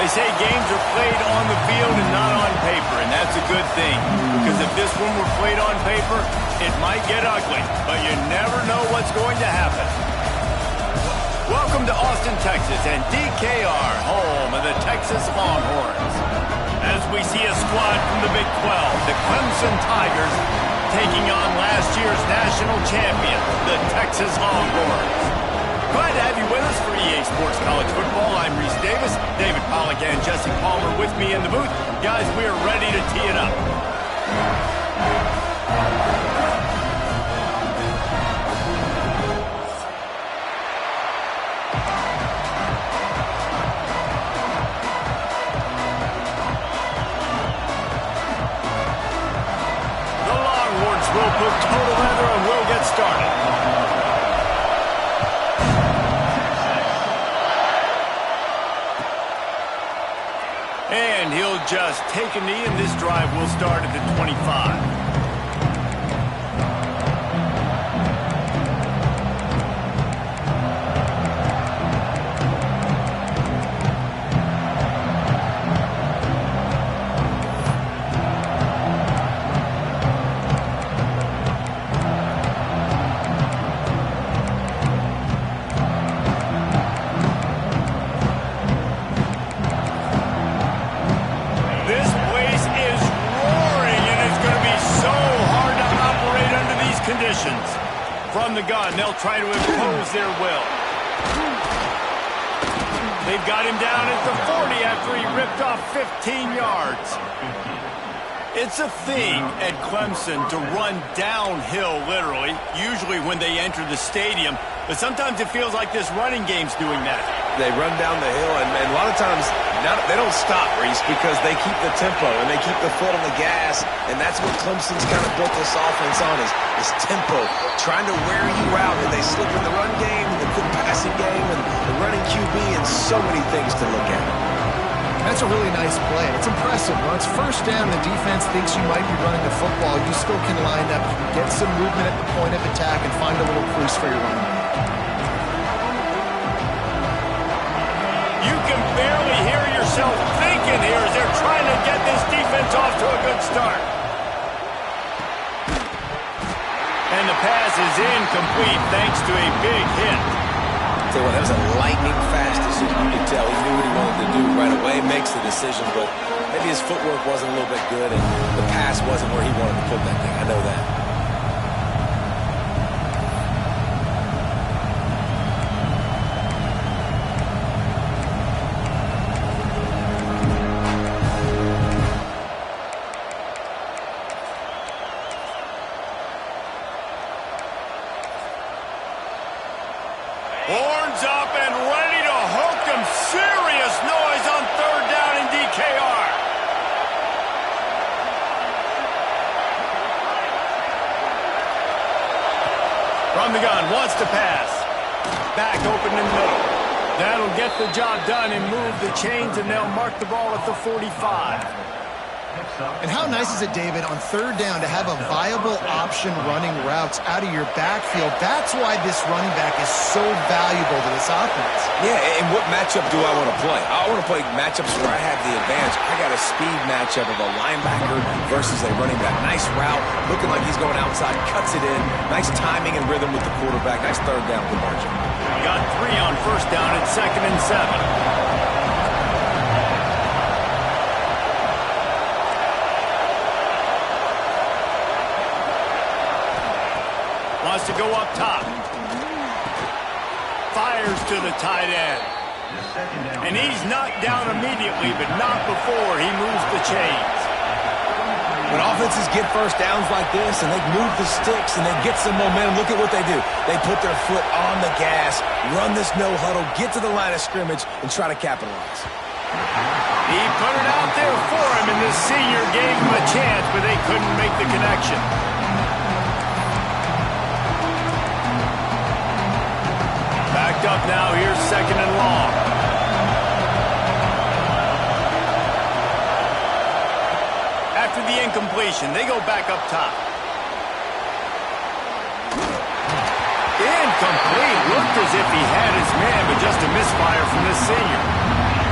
They say games are played on the field and not on paper, and that's a good thing. Because if this one were played on paper, it might get ugly, but you never know what's going to happen. Welcome to Austin, Texas, and DKR, home of the Texas Longhorns. As we see a squad from the Big 12, the Clemson Tigers, taking on last year's national champion, the Texas Longhorns. Glad to have you with us for EA Sports College Football. I'm Reese Davis, David Pollack, and Jesse Palmer with me in the booth. Guys, we are ready to tee it up. The Longhorns will put total leather and we'll get started. And he'll just take a knee, and this drive will start at the 25. From the gun, they'll try to impose their will. They've got him down at the 40 after he ripped off 15 yards. It's a thing at Clemson to run downhill, literally, usually when they enter the stadium. But sometimes it feels like this running game's doing that. They run down the hill, and a lot of times they don't stop, Reese, because they keep the tempo and they keep the foot on the gas, and that's what Clemson's kind of built this offense on is tempo, trying to wear you out, and they slip in the run game, and the quick passing game, and the running QB, and so many things to look at. That's a really nice play. It's impressive. When it's first down, the defense thinks you might be running the football. You still can line up, you can get some movement at the point of attack, and find a little crease for your running back. You can barely hear yourself thinking here as they're trying to get this defense off to a good start. And the pass is incomplete thanks to a big hit. Tell you what, that was a lightning-fast decision. You could tell he knew what he wanted to do right away, makes the decision, but maybe his footwork wasn't a little bit good, and the pass wasn't where he wanted to put that thing. I know that. Horns up and ready to hook them. Serious noise on third down in DKR. From the gun, wants to pass. Back open in the middle. That'll get the job done and move the chains, and they'll mark the ball at the 45. And how nice is it, David, on third down to have a viable option running routes out of your backfield? That's why this running back is so valuable to this offense. Yeah, and what matchup do I want to play? I want to play matchups where I have the advantage. I got a speed matchup of a linebacker versus a running back. Nice route, looking like he's going outside, cuts it in. Nice timing and rhythm with the quarterback. Nice third down with the margin. Got 3 on first down at 2nd and 7. Wants to go up top. Fires to the tight end. And he's knocked down immediately, but not before he moves the chains. When offenses get first downs like this and they move the sticks and they get some momentum, look at what they do. They put their foot on the gas, run this no huddle, get to the line of scrimmage, and try to capitalize. He put it out there for him, and the senior gave him a chance, but they couldn't make the connection. Backed up now, here's 2nd and long. After the incompletion, they go back up top. Incomplete. Looked as if he had his man, but just a misfire from this senior.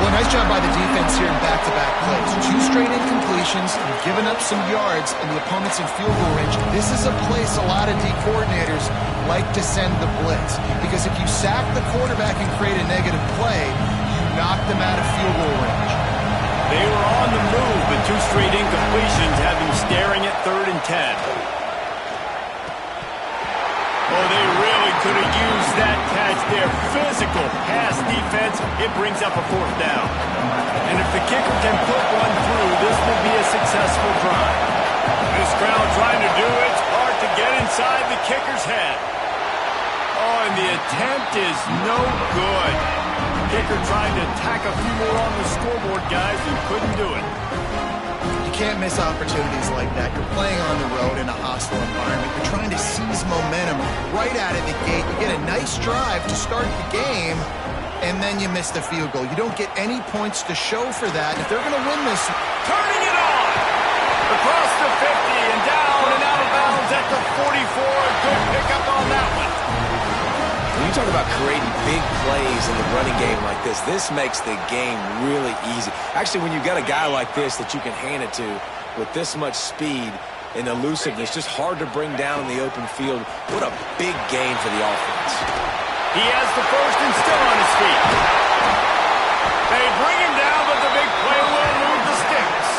Well, nice job by the defense here in back-to-back plays. 2 straight incompletions, giving up some yards, and the opponent's in field goal range. This is a place a lot of D coordinators like to send the blitz, because if you sack the quarterback and create a negative play, you knock them out of field goal range. They were on the move, but 2 straight incompletions have him staring at 3rd and 10. Oh, they really could have used that catch there. Physical pass defense. It brings up a 4th down. And if the kicker can put one through, this will be a successful drive. This crowd trying to do its part to get inside the kicker's head. Oh, and the attempt is no good. Kicker tried to tack a few more on the scoreboard, guys, and couldn't do it. You can't miss opportunities like that. You're playing on the road in a hostile environment. You're trying to seize momentum right out of the gate. You get a nice drive to start the game, and then you miss the field goal. You don't get any points to show for that. If they're going to win this... Turning it on! Across the 50 and down and out of bounds at the 44. Good pickup on that one. When you talk about creating big plays in the running game like this makes the game really easy. Actually, when you've got a guy like this that you can hand it to with this much speed and elusiveness, just hard to bring down in the open field. What a big game for the offense. He has the first and still on his feet. They bring him down, but the big play will move the sticks.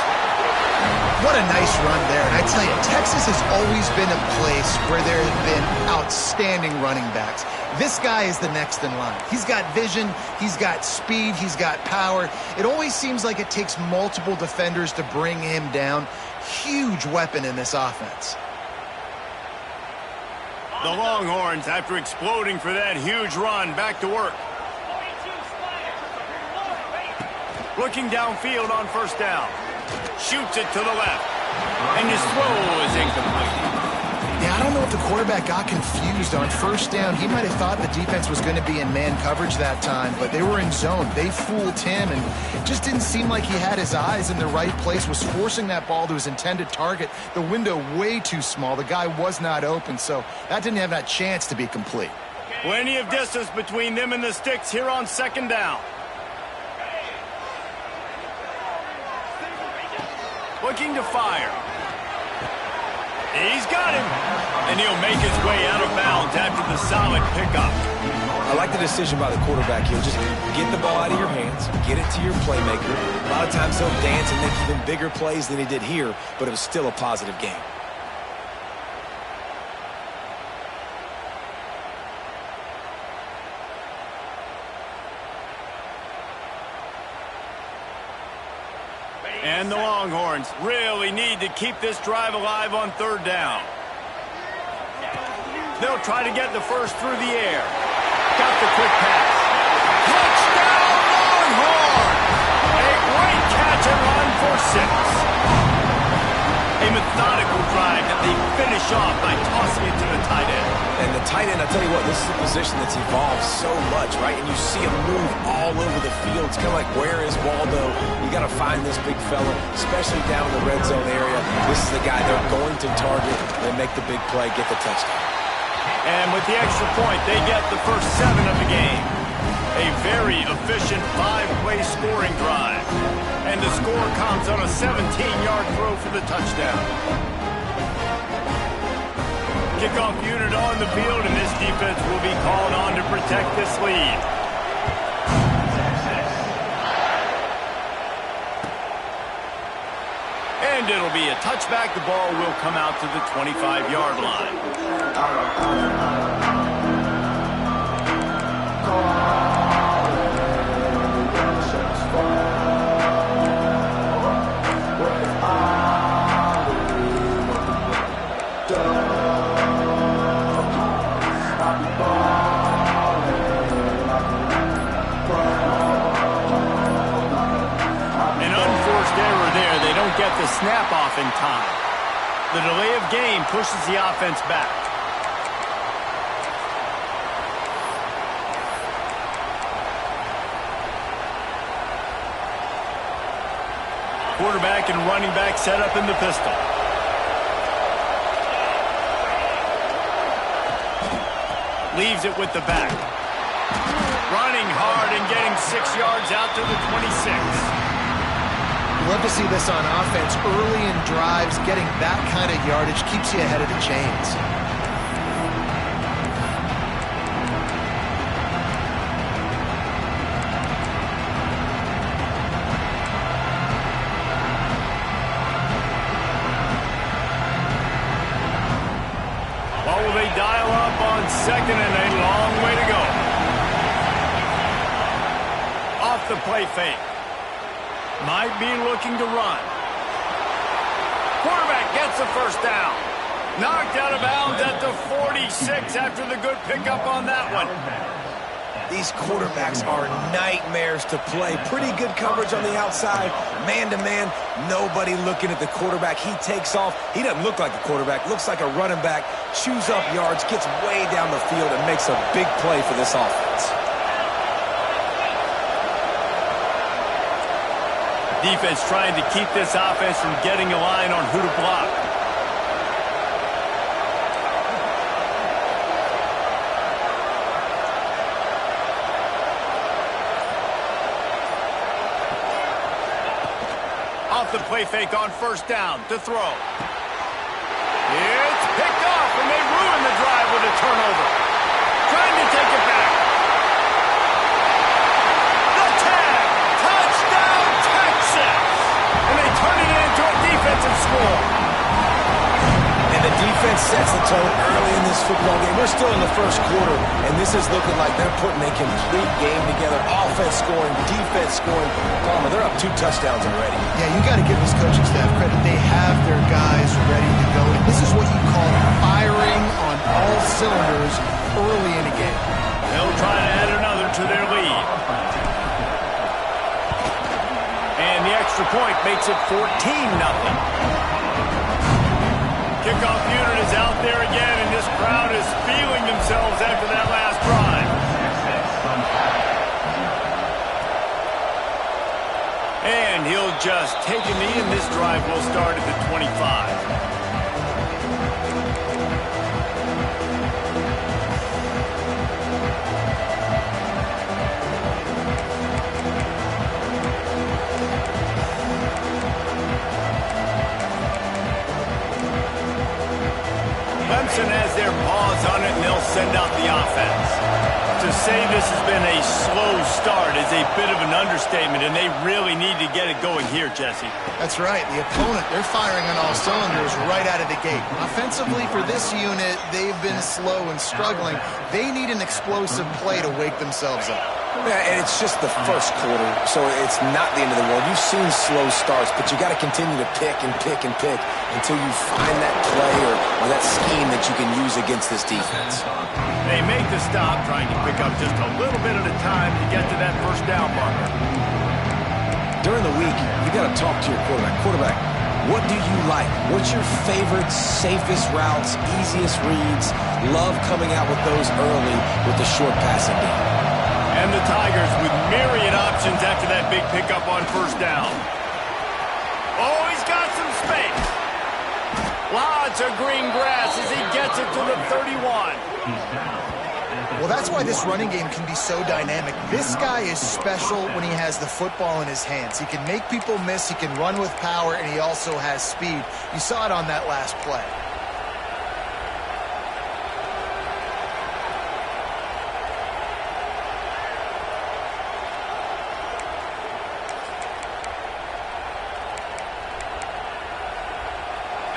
What a nice run there. And I tell you, Texas has always been a place where there have been outstanding running backs. This guy is the next in line. He's got vision, he's got speed, he's got power. It always seems like it takes multiple defenders to bring him down. Huge weapon in this offense. The Longhorns, after exploding for that huge run, back to work. Looking downfield on 1st down. Shoots it to the left. And his throw is incomplete. Yeah, I don't know if the quarterback got confused on 1st down. He might have thought the defense was going to be in man coverage that time, but they were in zone. They fooled him, and it just didn't seem like he had his eyes in the right place, was forcing that ball to his intended target. The window way too small. The guy was not open, so that didn't have that chance to be complete. Plenty of distance between them and the sticks here on 2nd down. Looking to fire. He's got him. And he'll make his way out of bounds after the solid pickup. I like the decision by the quarterback. He'll just get the ball out of your hands, get it to your playmaker. A lot of times he'll dance and make even bigger plays than he did here, but it was still a positive game. And the Longhorns really need to keep this drive alive on 3rd down. They'll try to get the first through the air. Got the quick pass. Touchdown, Longhorns! A great catch and run for 6. A methodical drive that they finish off by tossing it to the tight end. And the tight end, I tell you what, this is a position that's evolved so much, right? And you see him move all over the field. It's kind of like, where is Waldo? You got to find this big fella, especially down in the red zone area. This is the guy they're going to target and make the big play, get the touchdown. And with the extra point, they get the first 7 of the game. A very efficient 5-play scoring drive. And the score comes on a 17-yard throw for the touchdown. Kickoff unit on the field, and this defense will be called on to protect this lead. And it'll be a touchback. The ball will come out to the 25-yard line. Get the snap off in time. The delay of game pushes the offense back. Quarterback and running back set up in the pistol. Leaves it with the back. Running running hard and getting 6 yards out to the 26. Love to see this on offense. Early in drives, getting that kind of yardage keeps you ahead of the chains. What will they dial up on second and a long way to go? Off the play fake. Might be looking to run. Quarterback gets the first down. Knocked out of bounds at the 46 after the good pickup on that one. These quarterbacks are nightmares to play. Pretty good coverage on the outside. Man-to-man, nobody looking at the quarterback. He takes off. He doesn't look like a quarterback. Looks like a running back. Chews up yards, gets way down the field, and makes a big play for this offense. Defense trying to keep this offense from getting a line on who to block. Off the play fake on first down to throw. It's picked off, and they ruin the drive with a turnover. Trying to take it back. The tag. Touchdown, Texas. And they turn it into a defensive score. And the defense sets the tone early in this football game. We're still in the first quarter, and this is looking like they're putting a complete game together. Offense scoring, defense scoring. Palmer, they're up 2 touchdowns already. Yeah, you got to give this coaching staff credit. They have their guys ready to go. And this is what you call firing on all cylinders early in a game. They'll try to add another to their lead. And the extra point makes it 14-0. Kickoff unit is out there again, and this crowd is feeling themselves after that last drive. And he'll just take a knee, and this drive will start at the 25. Clemson has their paws on it, and they'll send out the offense. To say this has been a slow start is a bit of an understatement, and they really need to get it going here, Jesse. That's right. The opponent, they're firing on all cylinders right out of the gate. Offensively, for this unit, they've been slow and struggling. They need an explosive play to wake themselves up. Yeah, and it's just the first quarter, so it's not the end of the world. You've seen slow starts, but you got to continue to pick and pick and pick until you find that play or that scheme that you can use against this defense. They make the stop, trying to pick up just a little bit at a time to get to that first down marker. During the week, you got to talk to your quarterback. Quarterback, what do you like? What's your favorite, safest routes, easiest reads? Love coming out with those early with the short passing game. And the Tigers with myriad options after that big pickup on first down. Oh, he's got some space. Lots of green grass as he gets it to the 31. Well, that's why this running game can be so dynamic. This guy is special when he has the football in his hands. He can make people miss, he can run with power, and he also has speed. You saw it on that last play.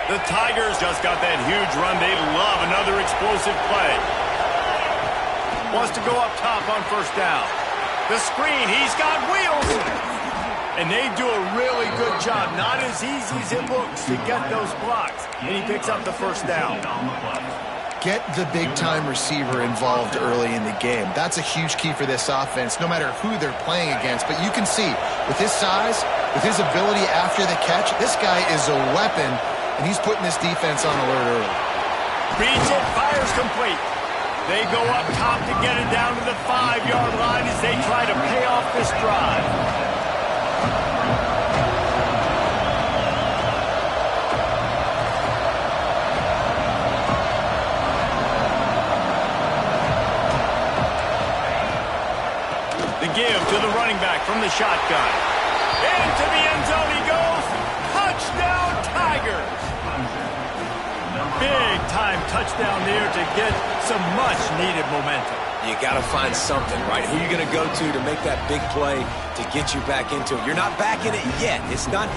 The Tigers just got that huge run. They love another explosive play. Wants to go up top on first down. The screen, he's got wheels. And they do a really good job. Not as easy as it looks to get those blocks. And he picks up the first down. Get the big-time receiver involved early in the game. That's a huge key for this offense, no matter who they're playing against. But you can see, with his size, with his ability after the catch, this guy is a weapon. And he's putting this defense on alert early. Reads it, fires complete. They go up top to get it down to the 5-yard line as they try to pay off this drive. from the shotgun. Into the end zone he goes. Touchdown, Tigers. Big-time touchdown there to get some much-needed momentum. You got to find something, right? Who are you going to go to make that big play to get you back into it? You're not back in it yet. It's not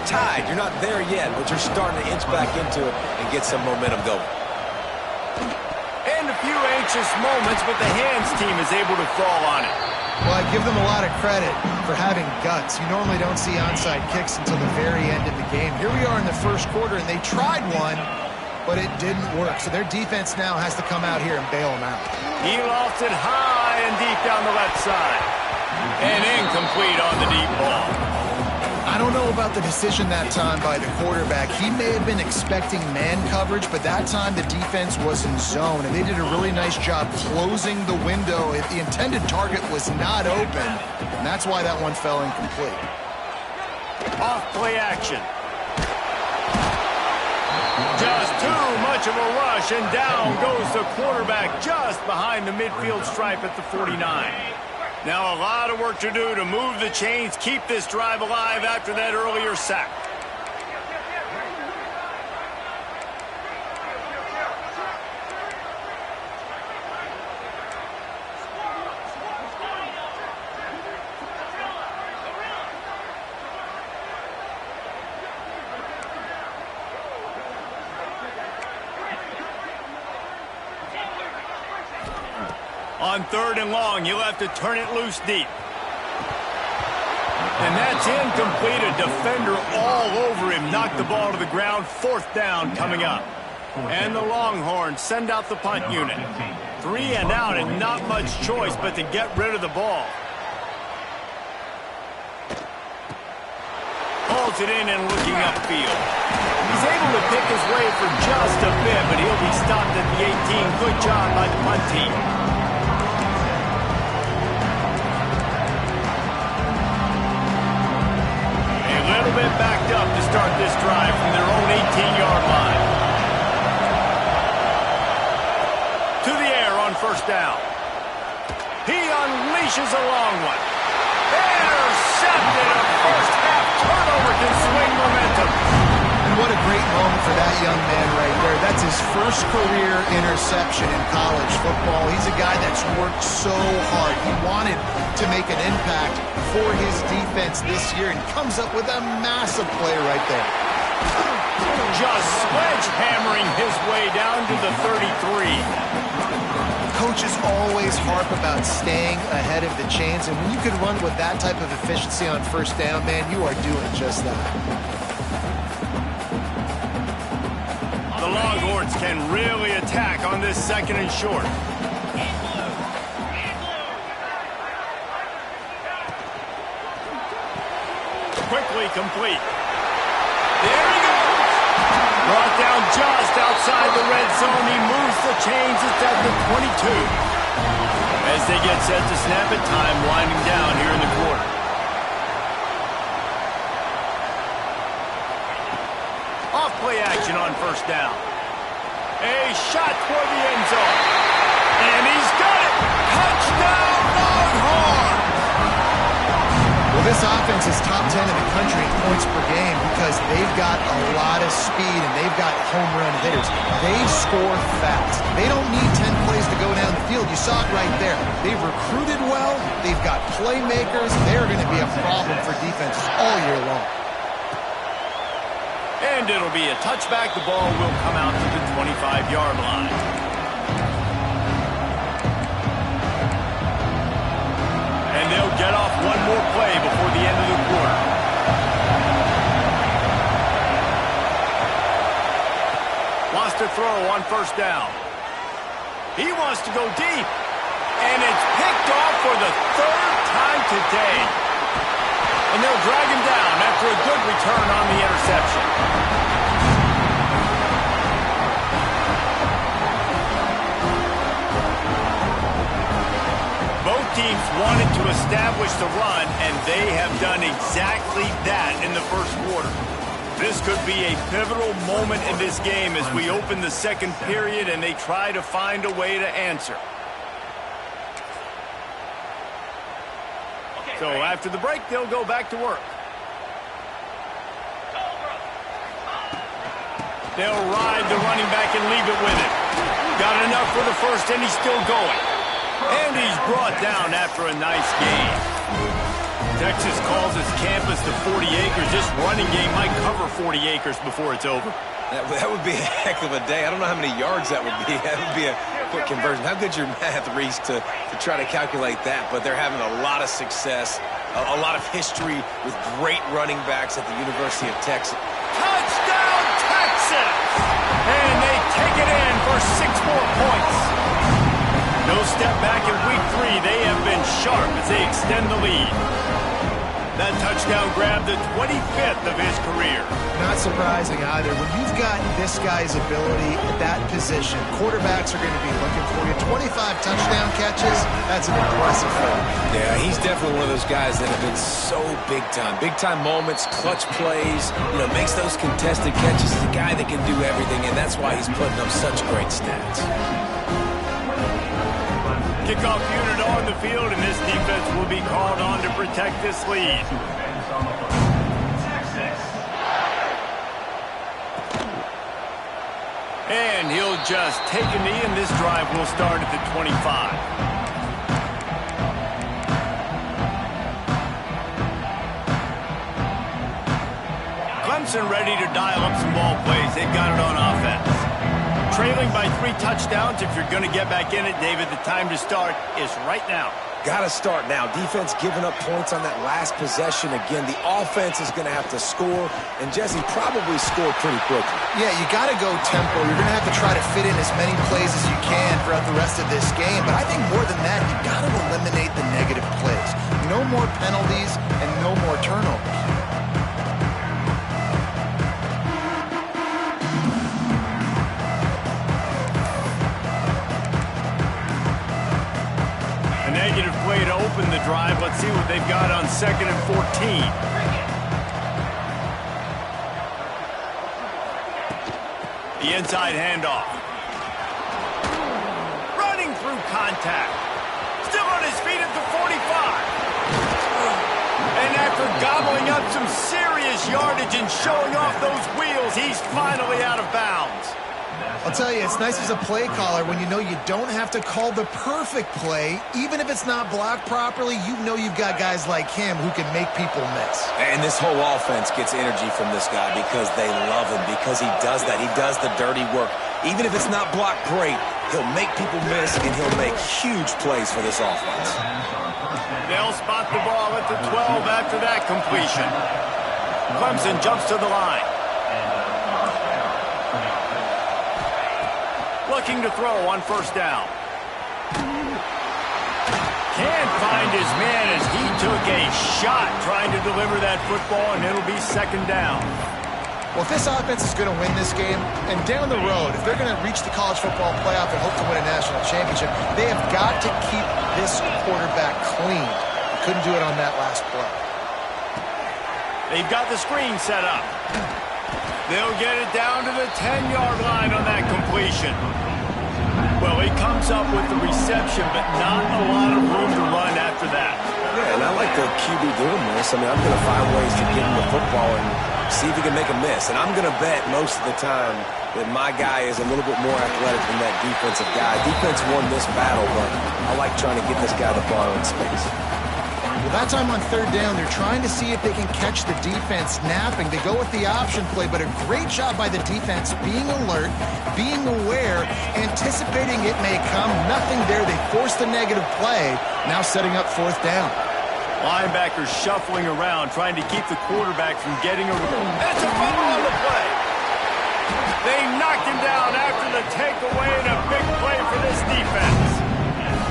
tied. You're not there yet, but you're starting to inch back into it and get some momentum going. And a few anxious moments, but the hands team is able to fall on it. Well, I give them a lot of credit for having guts. You normally don't see onside kicks until the very end of the game. Here we are in the first quarter, and they tried one, but it didn't work. So their defense now has to come out here and bail them out. He lofts it high and deep down the left side. And incomplete on the deep ball. I don't know about the decision that time by the quarterback. He may have been expecting man coverage, but that time the defense was in zone, and they did a really nice job closing the window. The intended target was not open, and that's why that one fell incomplete. Off play action. Just too much of a rush, and down goes the quarterback just behind the midfield stripe at the 49. Now a lot of work to do to move the chains, keep this drive alive after that earlier sack. On 3rd and long, you'll have to turn it loose deep. And that's incomplete. A defender all over him. Knocked the ball to the ground. 4th down coming up. And the Longhorns send out the punt unit. 3 and out and not much choice but to get rid of the ball. Holds it in and looking upfield. He's able to pick his way for just a bit, but he'll be stopped at the 18. Good job by the punt team. A little bit backed up to start this drive from their own 18-yard line. To the air on 1st down. He unleashes a long one. Intercepted. A first-half turnover can swing momentum. And what a great moment for that young man right there. That's his first career interception in college football. He's a guy that's worked so hard. He wanted to make an impact for his defense this year and comes up with a massive play right there. Just sledgehammering his way down to the 33. Coaches always harp about staying ahead of the chains, and when you can run with that type of efficiency on 1st down, man, you are doing just that. The Longhorns can really attack on this 2nd and short. Quickly complete. There he goes. Brought down just outside the red zone. He moves the chains. It's at the 22. As they get set to snap it, time winding down here in the quarter. Off play action on 1st down. A shot toward the end zone. And he's got it. Touchdown, Longhorns. Well, this offense is top 10 in the country in points per game because they've got a lot of speed and they've got home run hitters. They score fast. They don't need 10 plays to go down the field. You saw it right there. They've recruited well. They've got playmakers. They're going to be a problem for defenses all year long. And it'll be a touchback. The ball will come out to the 25-yard line. And they'll get off one more play before the end of the quarter. Wants to throw on 1st down. He wants to go deep. And it's picked off for the 3rd time today. And they'll drag him down after a good return on the interception. Both teams wanted to establish the run, and they have done exactly that in the 1st quarter. This could be a pivotal moment in this game as we open the 2nd period and they try to find a way to answer. So after the break, they'll go back to work. They'll ride the running back and leave it with him. Got enough for the first, and he's still going. And he's brought down after a nice gain. Texas calls its campus to 40 acres. This running game might cover 40 acres before it's over. That would be a heck of a day. I don't know how many yards that would be. That would be a quick conversion. How good's your math, Reese, to try to calculate that? But they're having a lot of success, a lot of history with great running backs at the University of Texas. Touchdown, Texas! And they take it in for 6 more points. No step back in week 3. They have been sharp as they extend the lead. That touchdown grabbed the 25th of his career. Not surprising either. When you've got this guy's ability at that position, quarterbacks are going to be looking for you. 25 touchdown catches, that's an impressive thing. Yeah, he's definitely one of those guys that have been so big time. Big time moments, clutch plays, makes those contested catches. He's a guy that can do everything, and that's why he's putting up such great stats. Kickoff unit on the field, and this defense will be called on to protect this lead. And he'll just take a knee, and this drive will start at the 25. Clemson ready to dial up some ball plays. They've got it on offense. Trailing by 3 touchdowns. If you're going to get back in it, David, the time to start is right now. Got to start now. Defense giving up points on that last possession. Again, the offense is going to have to score, and Jesse probably score pretty quickly. Yeah, you got to go tempo. You're going to have to try to fit in as many plays as you can throughout the rest of this game. But I think more than that, you got to eliminate the negative plays. No more penalties and no more turnovers. Negative play to open the drive. Let's see what they've got on 2nd and 14. The inside handoff. Running through contact. Still on his feet at the 45. And after gobbling up some serious yardage and showing off those wheels, he's finally out of bounds. I'll tell you, it's nice as a play caller when you know you don't have to call the perfect play. Even if it's not blocked properly, you know you've got guys like him who can make people miss. And this whole offense gets energy from this guy because they love him, because he does that. He does the dirty work. Even if it's not blocked great, he'll make people miss, and he'll make huge plays for this offense. They'll spot the ball at the 12 after that completion. Clemson jumps to the line. Looking to throw on 1st down. Can't find his man as he took a shot trying to deliver that football, and it'll be 2nd down. Well, if this offense is going to win this game, and down the road, if they're going to reach the college football playoff and hope to win a national championship, they have got to keep this quarterback clean. Couldn't do it on that last play. They've got the screen set up. They'll get it down to the 10-yard line on that completion. Well, he comes up with the reception, but not a lot of room to run after that. Yeah, and I like the QB doing this. I mean, I'm going to find ways to get him the football and see if he can make a miss. And I'm going to bet most of the time that my guy is a little bit more athletic than that defensive guy. Defense won this battle, but I like trying to get this guy the ball in space. Well, that time on 3rd down, they're trying to see if they can catch the defense napping. They go with the option play, but a great job by the defense being alert, being aware, anticipating it may come. Nothing there. They forced the negative play, now setting up 4th down. Linebackers shuffling around, trying to keep the quarterback from getting a... That's a fumble on the play. They knocked him down after the takeaway, and a big play for this defense.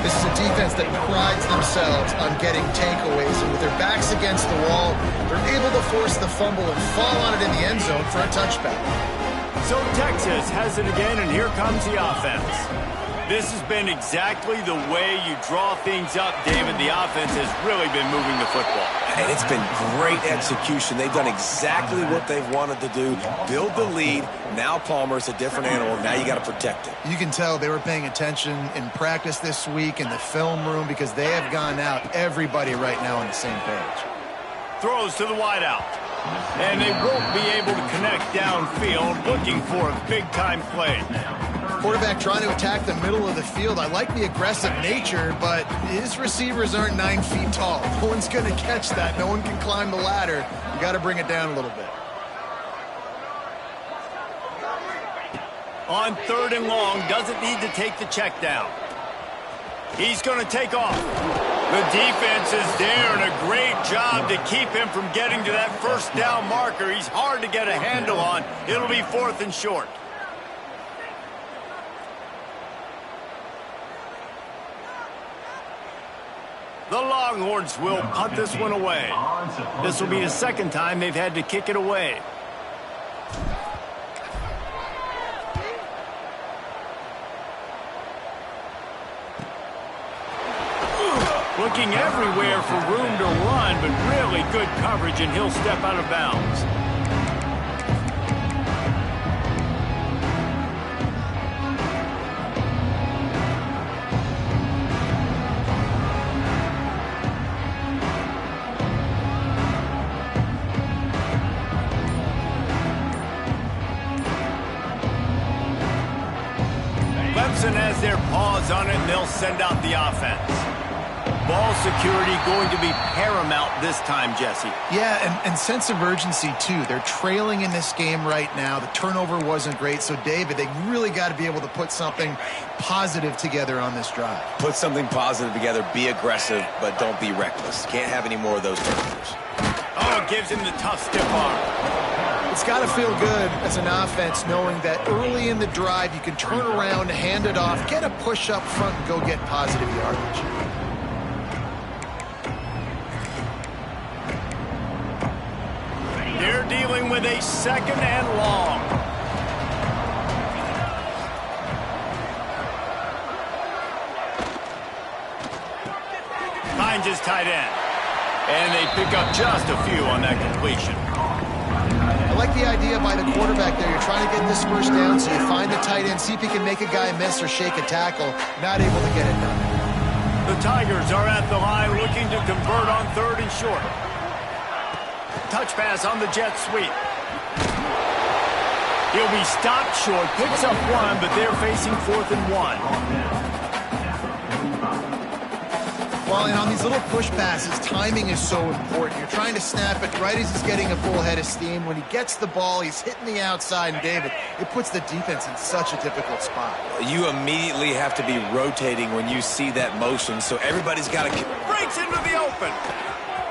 This is a defense that prides themselves on getting takeaways, and with their backs against the wall, they're able to force the fumble and fall on it in the end zone for a touchback. So Texas has it again, and here comes the offense. This has been exactly the way you draw things up, David. The offense has really been moving the football. And it's been great execution. They've done exactly what they've wanted to do. Build the lead. Now Palmer's a different animal. Now you got to protect it. You can tell they were paying attention in practice this week in the film room because they have gone out, everybody right now on the same page. Throws to the wideout. And they won't be able to connect downfield, looking for a big-time play. Quarterback trying to attack the middle of the field. I like the aggressive nature, but his receivers aren't 9 feet tall. No one's going to catch that. No one can climb the ladder. You got to bring it down a little bit. On 3rd and long, doesn't need to take the check down. He's going to take off. The defense is there, and a great job to keep him from getting to that first down marker. He's hard to get a handle on. It'll be 4th and short. The Longhorns will punt this one away. This will be the 2nd time they've had to kick it away. Looking everywhere for room to run, but really good coverage, and he'll step out of bounds. Clemson has their paws on it, and they'll send out the offense. Ball security going to be paramount this time, Jesse. Yeah, and sense of urgency, too. They're trailing in this game right now. The turnover wasn't great. So, David, they really got to be able to put something positive together on this drive. Put something positive together. Be aggressive, but don't be reckless. Can't have any more of those turnovers. Oh, it gives him the tough stiff arm. It's got to feel good as an offense knowing that early in the drive you can turn around, hand it off, get a push up front, and go get positive yardage. They're dealing with a 2nd and long. Finds his tight end. And they pick up just a few on that completion. I like the idea by the quarterback there. You're trying to get this first down, so you find the tight end, see if he can make a guy miss or shake a tackle. Not able to get it done. The Tigers are at the line looking to convert on 3rd and short. Touch pass on the jet sweep. He'll be stopped short, picks up 1, but they're facing 4th and 1. Well, and on these little push passes, timing is so important. You're trying to snap it right as he's getting a full head of steam. When he gets the ball, he's hitting the outside, and David, it puts the defense in such a difficult spot. You immediately have to be rotating when you see that motion, so everybody's got to... Breaks into the open.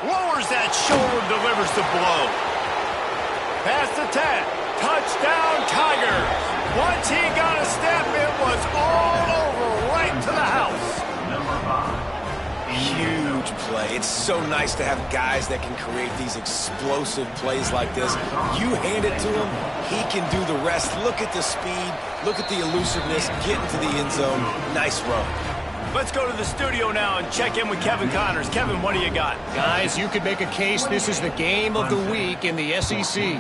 Lowers that shoulder, delivers the blow. Past the 10. Touchdown, Tigers. Once he got a step, it was all over, right to the house. Huge play. It's so nice to have guys that can create these explosive plays like this. You hand it to him, he can do the rest. Look at the speed, look at the elusiveness, get into the end zone. Nice run. Let's go to the studio now and check in with Kevin Connors. Kevin, what do you got? Guys, you could make a case this is the game of the week in the SEC.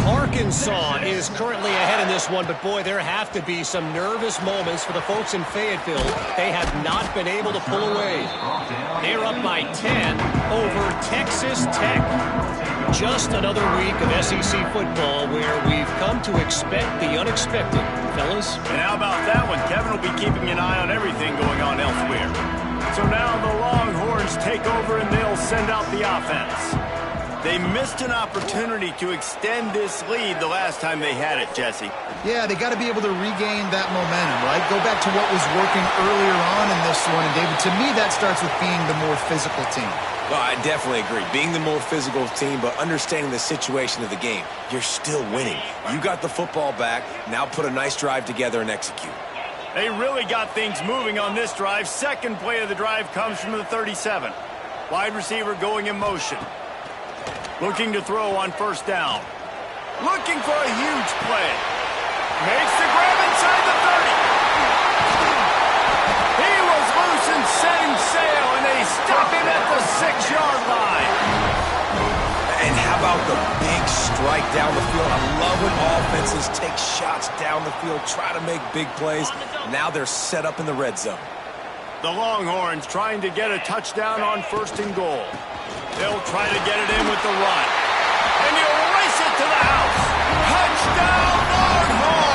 Arkansas is currently ahead in this one, but boy, there have to be some nervous moments for the folks in Fayetteville. They have not been able to pull away. They're up by 10 over Texas Tech. Just another week of SEC football where we've come to expect the unexpected, fellas. And how about that one? Kevin will be keeping an eye on everything going on elsewhere. So now the Longhorns take over and they'll send out the offense. They missed an opportunity to extend this lead the last time they had it, Jesse. Yeah, they got to be able to regain that momentum, right? Go back to what was working earlier on in this one. And, David, to me, that starts with being the more physical team. Well, I definitely agree. Being the more physical team, but understanding the situation of the game. You're still winning. You got the football back. Now put a nice drive together and execute. They really got things moving on this drive. Second play of the drive comes from the 37. Wide receiver going in motion. Looking to throw on first down. Looking for a huge play. Makes the grab inside the 30. setting sail, and they stop him at the 6-yard line. And how about the big strike down the field? I love when offenses take shots down the field, try to make big plays. Now they're set up in the red zone. The Longhorns trying to get a touchdown on 1st and goal. They'll try to get it in with the run. And he'll race it to the house. Touchdown, Longhorns!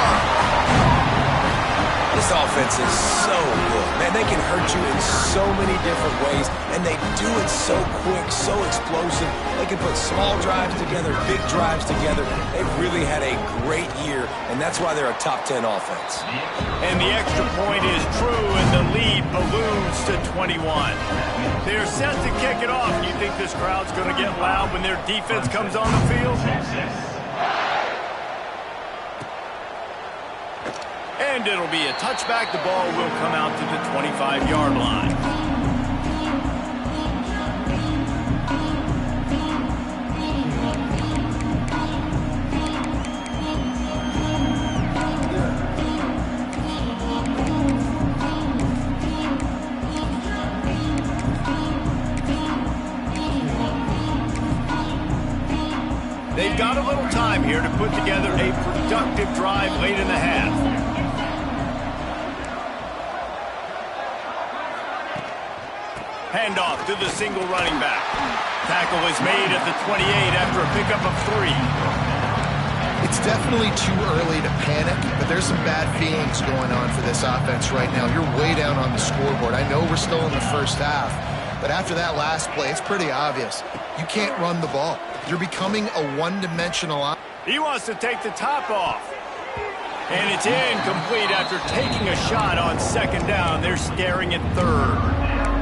This offense is so good. Man, they can hurt you in so many different ways, and they do it so quick, so explosive. They can put small drives together, big drives together. They've really had a great year, and that's why they're a top 10 offense. And the extra point is true, and the lead balloons to 21. They're set to kick it off. Do you think this crowd's going to get loud when their defense comes on the field? And it'll be a touchback. The ball will come out to the 25-yard line. They've got a little time here to put together a productive drive late in the half. Handoff to the single running back. Tackle is made at the 28 after a pickup of 3. It's definitely too early to panic, but there's some bad feelings going on for this offense right now. You're way down on the scoreboard. I know we're still in the first half, but after that last play, it's pretty obvious. You can't run the ball. You're becoming a one-dimensional offense. He wants to take the top off. And it's incomplete after taking a shot on 2nd down. They're staring at 3rd.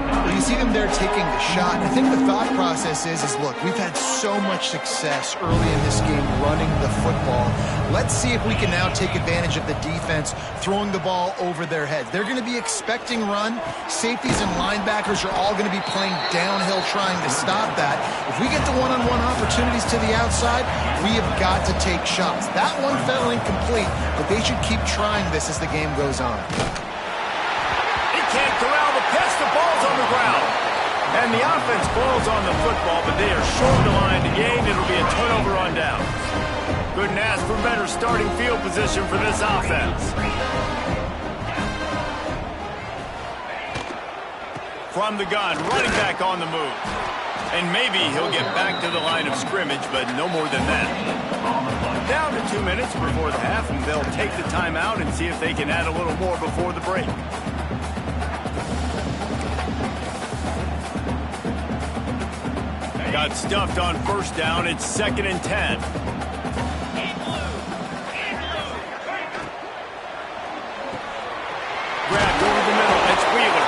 Well, you see them there taking the shot. I think the thought process is look, we've had so much success early in this game running the football. Let's see if we can now take advantage of the defense throwing the ball over their heads. They're going to be expecting run. Safeties and linebackers are all going to be playing downhill trying to stop that. If we get the one-on-one opportunities to the outside, we have got to take shots. That one fell incomplete, but they should keep trying this as the game goes on. Can't corral the pitch. The ball's on the ground. And the offense falls on the football, but they are short the line to gain. It'll be a turnover on downs. Couldn't ask for better starting field position for this offense. From the gun, running back on the move. And maybe he'll get back to the line of scrimmage, but no more than that. Down to 2 minutes before the half, and they'll take the timeout and see if they can add a little more before the break. Got stuffed on 1st down. It's 2nd and 10. Grabbed over the middle. It's Wheeler.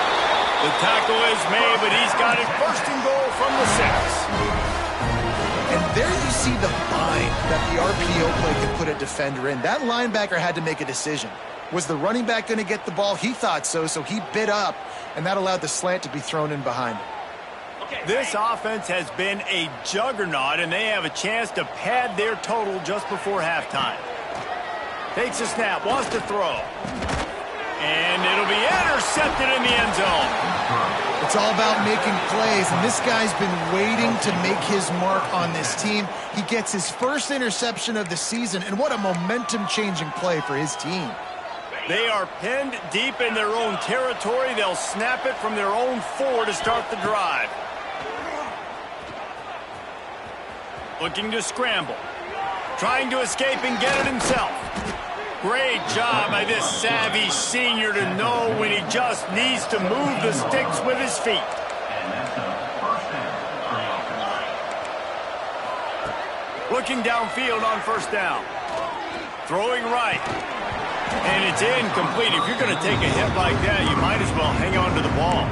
The tackle is made, but he's got it 1st and goal from the 6. And there you see the bind that the RPO play could put a defender in. That linebacker had to make a decision. Was the running back going to get the ball? He thought so, so he bit up, and that allowed the slant to be thrown in behind him. This offense has been a juggernaut, and they have a chance to pad their total just before halftime. Takes a snap, wants to throw. And it'll be intercepted in the end zone. It's all about making plays, and this guy's been waiting to make his mark on this team. He gets his first interception of the season, and what a momentum-changing play for his team. They are pinned deep in their own territory. They'll snap it from their own 4 to start the drive. Looking to scramble. Trying to escape and get it himself. Great job by this savvy senior to know when he just needs to move the sticks with his feet. Looking downfield on 1st down. Throwing right. And it's incomplete. If you're going to take a hit like that, you might as well hang on to the ball.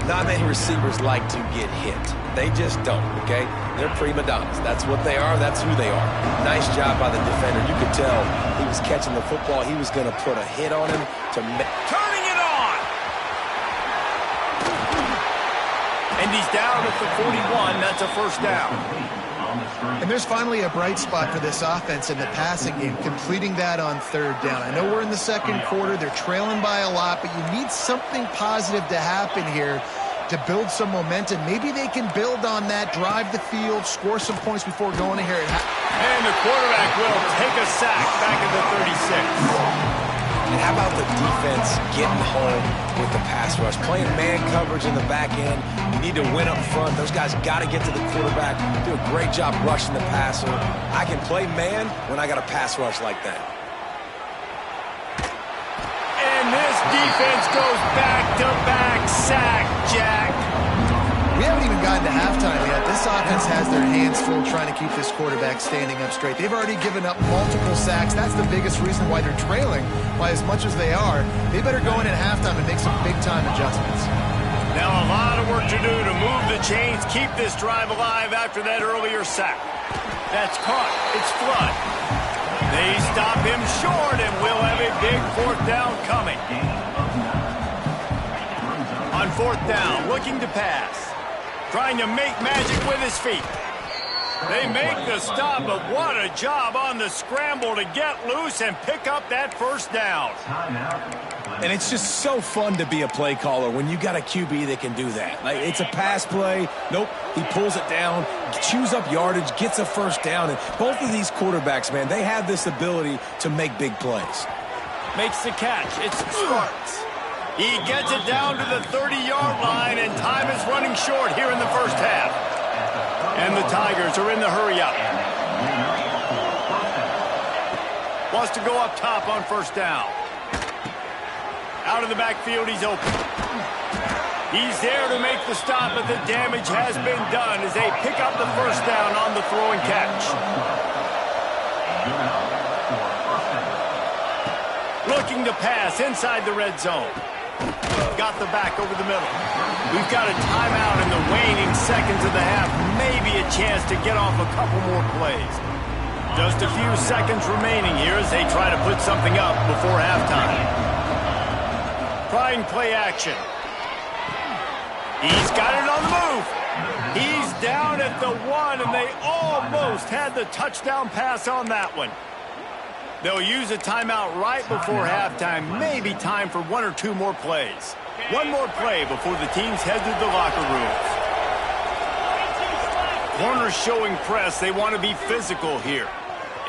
Not many receivers like to get hit. They just don't, okay? They're prima donnas. That's what they are. That's who they are. Nice job by the defender. You could tell he was catching the football. He was going to put a hit on him to make. Turning it on! And he's down at the 41. That's a 1st down. And there's finally a bright spot for this offense in the passing game, completing that on third down. I know we're in the second quarter. They're trailing by a lot, but you need something positive to happen here to build some momentum. Maybe they can build on that, drive the field, score some points before going ahead. And the quarterback will take a sack back at the 36. And how about the defense getting home with the pass rush? Playing man coverage in the back end. You need to win up front. Those guys got to get to the quarterback, do a great job rushing the passer. I can play man when I got a pass rush like that. And this defense goes back-to-back sack, Jack. We haven't even gotten to halftime yet. This offense has their hands full trying to keep this quarterback standing up straight. They've already given up multiple sacks. That's the biggest reason why they're trailing by as much as they are. They better go in at halftime and make some big-time adjustments. Now a lot of work to do to move the chains, keep this drive alive after that earlier sack. That's caught. It's Flood. They stop him short, and we'll have a big fourth down coming. On fourth down, looking to pass. Trying to make magic with his feet. They make the stop, but what a job on the scramble to get loose and pick up that first down. And it's just so fun to be a play caller when you got a QB that can do that. Like, it's a pass play. Nope, he pulls it down, chews up yardage, gets a first down. And both of these quarterbacks, man, they have this ability to make big plays. Makes the catch. It's Sparks. He gets it down to the 30-yard line, and time is running short here in the first half. And the Tigers are in the hurry-up. Wants to go up top on first down. Out of the backfield, he's open. He's there to make the stop, but the damage has been done as they pick up the first down on the throw and catch. Looking to pass inside the red zone. Got the back over the middle. We've got a timeout in the waning seconds of the half. Maybe a chance to get off a couple more plays. Just a few seconds remaining here as they try to put something up before halftime. Trying play action. He's got it on the move. He's down at the 1, and they almost had the touchdown pass on that one. They'll use a timeout right before halftime. Maybe time for one or two more plays. One more play before the teams head to the locker rooms. Corners showing press. They want to be physical here.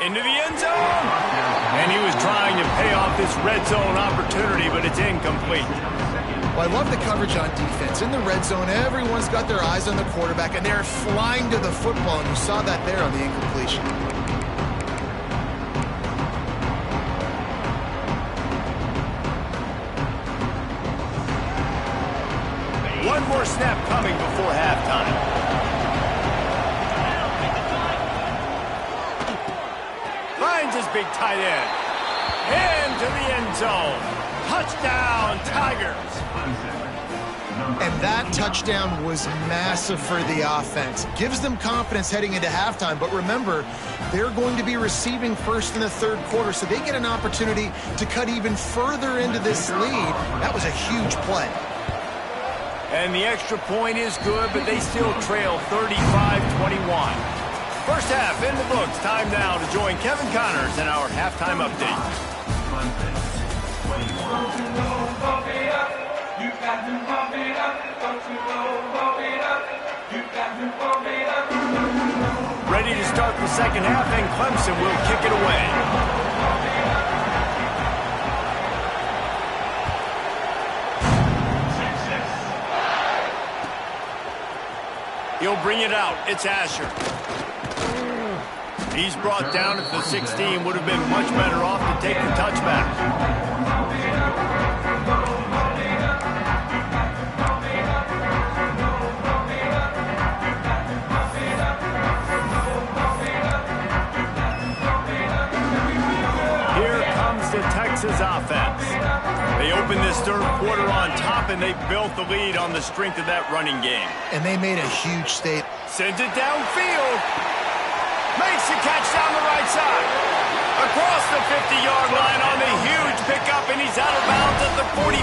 Into the end zone. And he was trying to pay off this red zone opportunity, but it's incomplete. Well, I love the coverage on defense. In the red zone, everyone's got their eyes on the quarterback, and they're flying to the football, and you saw that there on the incompletion. One more snap coming before halftime. Finds his big tight end. Into the end zone. Touchdown, Tigers. And that touchdown was massive for the offense. Gives them confidence heading into halftime. But remember, they're going to be receiving first in the third quarter, so they get an opportunity to cut even further into this lead. That was a huge play. And the extra point is good, but they still trail 35-21. First half in the books. Time now to join Kevin Connors in our halftime update. Ready to start the second half, and Clemson will kick it away. He'll bring it out. It's Asher. He's brought down at the 16. Would have been much better off to take the touchback. Here comes the Texas offense. They opened this third quarter on top, and they built the lead on the strength of that running game. And they made a huge statement. Sends it downfield. Makes the catch down the right side. Across the 50-yard line on the huge pickup, and he's out of bounds at the 45.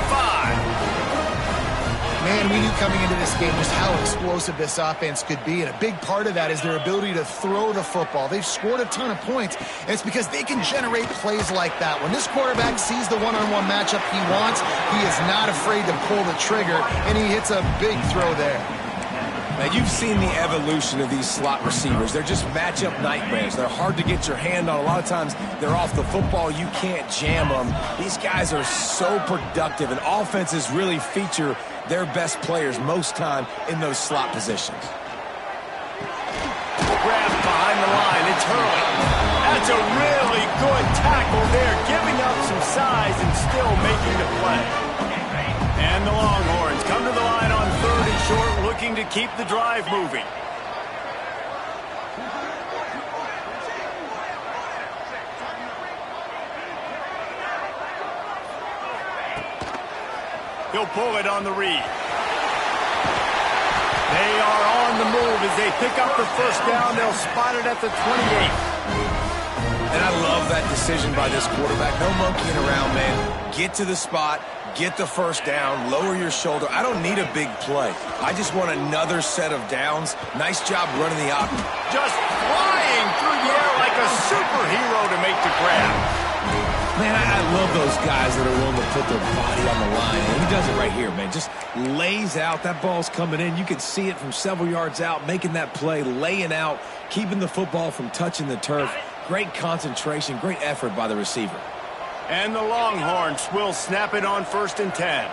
Man, we knew coming into this game just how explosive this offense could be, and a big part of that is their ability to throw the football. They've scored a ton of points, and it's because they can generate plays like that. When this quarterback sees the one-on-one matchup he wants, he is not afraid to pull the trigger, and he hits a big throw there. Now, you've seen the evolution of these slot receivers. They're just matchup nightmares. They're hard to get your hand on. A lot of times, they're off the football. You can't jam them. These guys are so productive, and offenses really feature their best players most time in those slot positions. Grabbed behind the line. It's Hurley. That's a really good tackle there, giving up some size and still making the play. And the Longhorns come to the line on 3rd and short, looking to keep the drive moving. He'll pull it on the read. They are on the move as they pick up the first down. They'll spot it at the 28. And I love that decision by this quarterback. No monkeying around, man. Get to the spot, get the first down, lower your shoulder. I don't need a big play. I just want another set of downs. Nice job running the option. Just flying through the air like a superhero to make the grab. Man, I love those guys that are willing to put their body on the line. And he does it right here, man. Just lays out. That ball's coming in. You can see it from several yards out, making that play, laying out, keeping the football from touching the turf. Great concentration, great effort by the receiver. And the Longhorns will snap it on 1st and 10.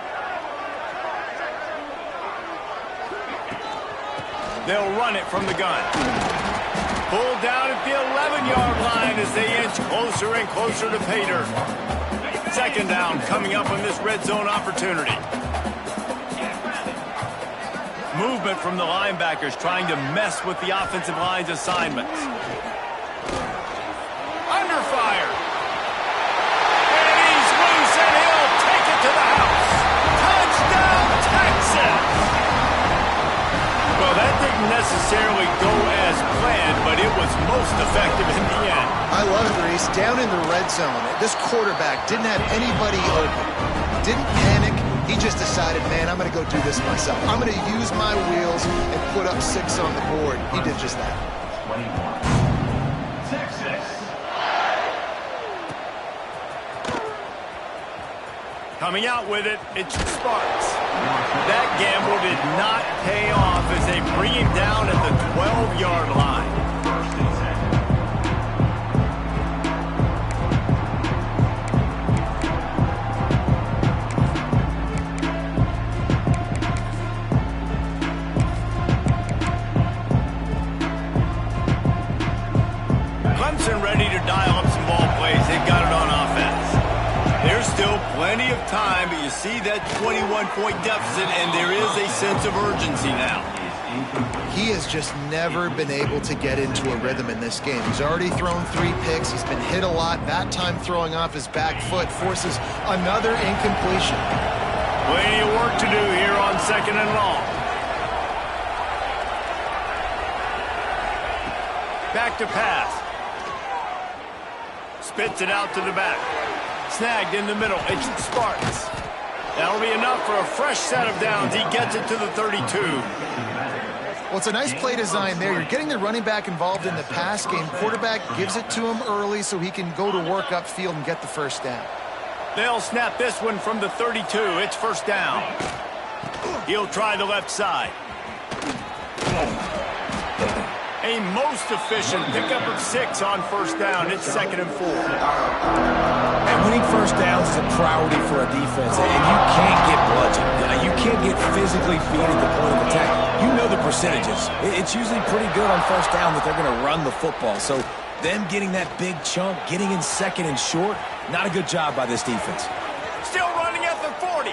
They'll run it from the gun. Pulled down at the 11-yard line as they inch closer and closer to pay dirt. 2nd down coming up on this red zone opportunity. Movement from the linebackers trying to mess with the offensive line's assignments. Under fire. And he's loose and he'll take it to the house. Touchdown, Texas! Well, that didn't necessarily go as planned, but it was most effective in the end. I love it, Reese. Down in the red zone, this quarterback didn't have anybody open. Didn't panic. He just decided, man, I'm going to go do this myself. I'm going to use my wheels and put up 6 on the board. He did just that. 21. Texas. Coming out with it, it's Sparks. That gamble did not pay off as they bring him down at the 12-yard line. Clemson ready to dial up some ball plays. They've got it on offense. There's still plenty of time, but you see that 21-point deficit, and there is a sense of urgency now. He has just never been able to get into a rhythm in this game. He's already thrown 3 picks. He's been hit a lot. That time throwing off his back foot forces another incompletion. Plenty of work to do here on 2nd and long. Back to pass. Spits it out to the back. Snagged in the middle. It's Sparks. That'll be enough for a fresh set of downs. He gets it to the 32. Well, it's a nice play design there. You're getting the running back involved in the pass game. Quarterback gives it to him early so he can go to work upfield and get the first down. They'll snap this one from the 32. It's 1st down. He'll try the left side. A most efficient pickup of 6 on 1st down. It's 2nd and 4. And winning first downs is a priority for a defense, and you can't get bludgeoned. You can't get physically beat at the point of attack. You know the percentages. It's usually pretty good on 1st down that they're going to run the football. So them getting that big chunk, getting in 2nd and short, not a good job by this defense. Still running at the 40.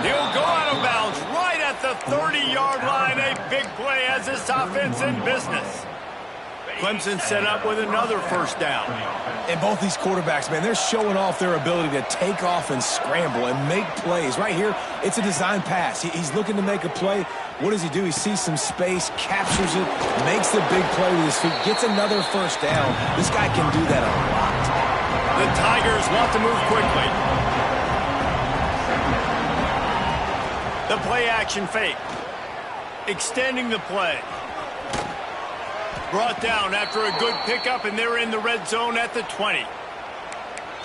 He'll go out of bounds right at the 30-yard line. A big play as this offense in business. Clemson set up with another 1st down. And both these quarterbacks, man, they're showing off their ability to take off and scramble and make plays. Right here, it's a design pass. He's looking to make a play. What does he do? He sees some space, captures it, makes the big play with his feet, gets another 1st down. This guy can do that a lot. The Tigers want to move quickly. The play action fake. Extending the play. Brought down after a good pickup, and they're in the red zone at the 20.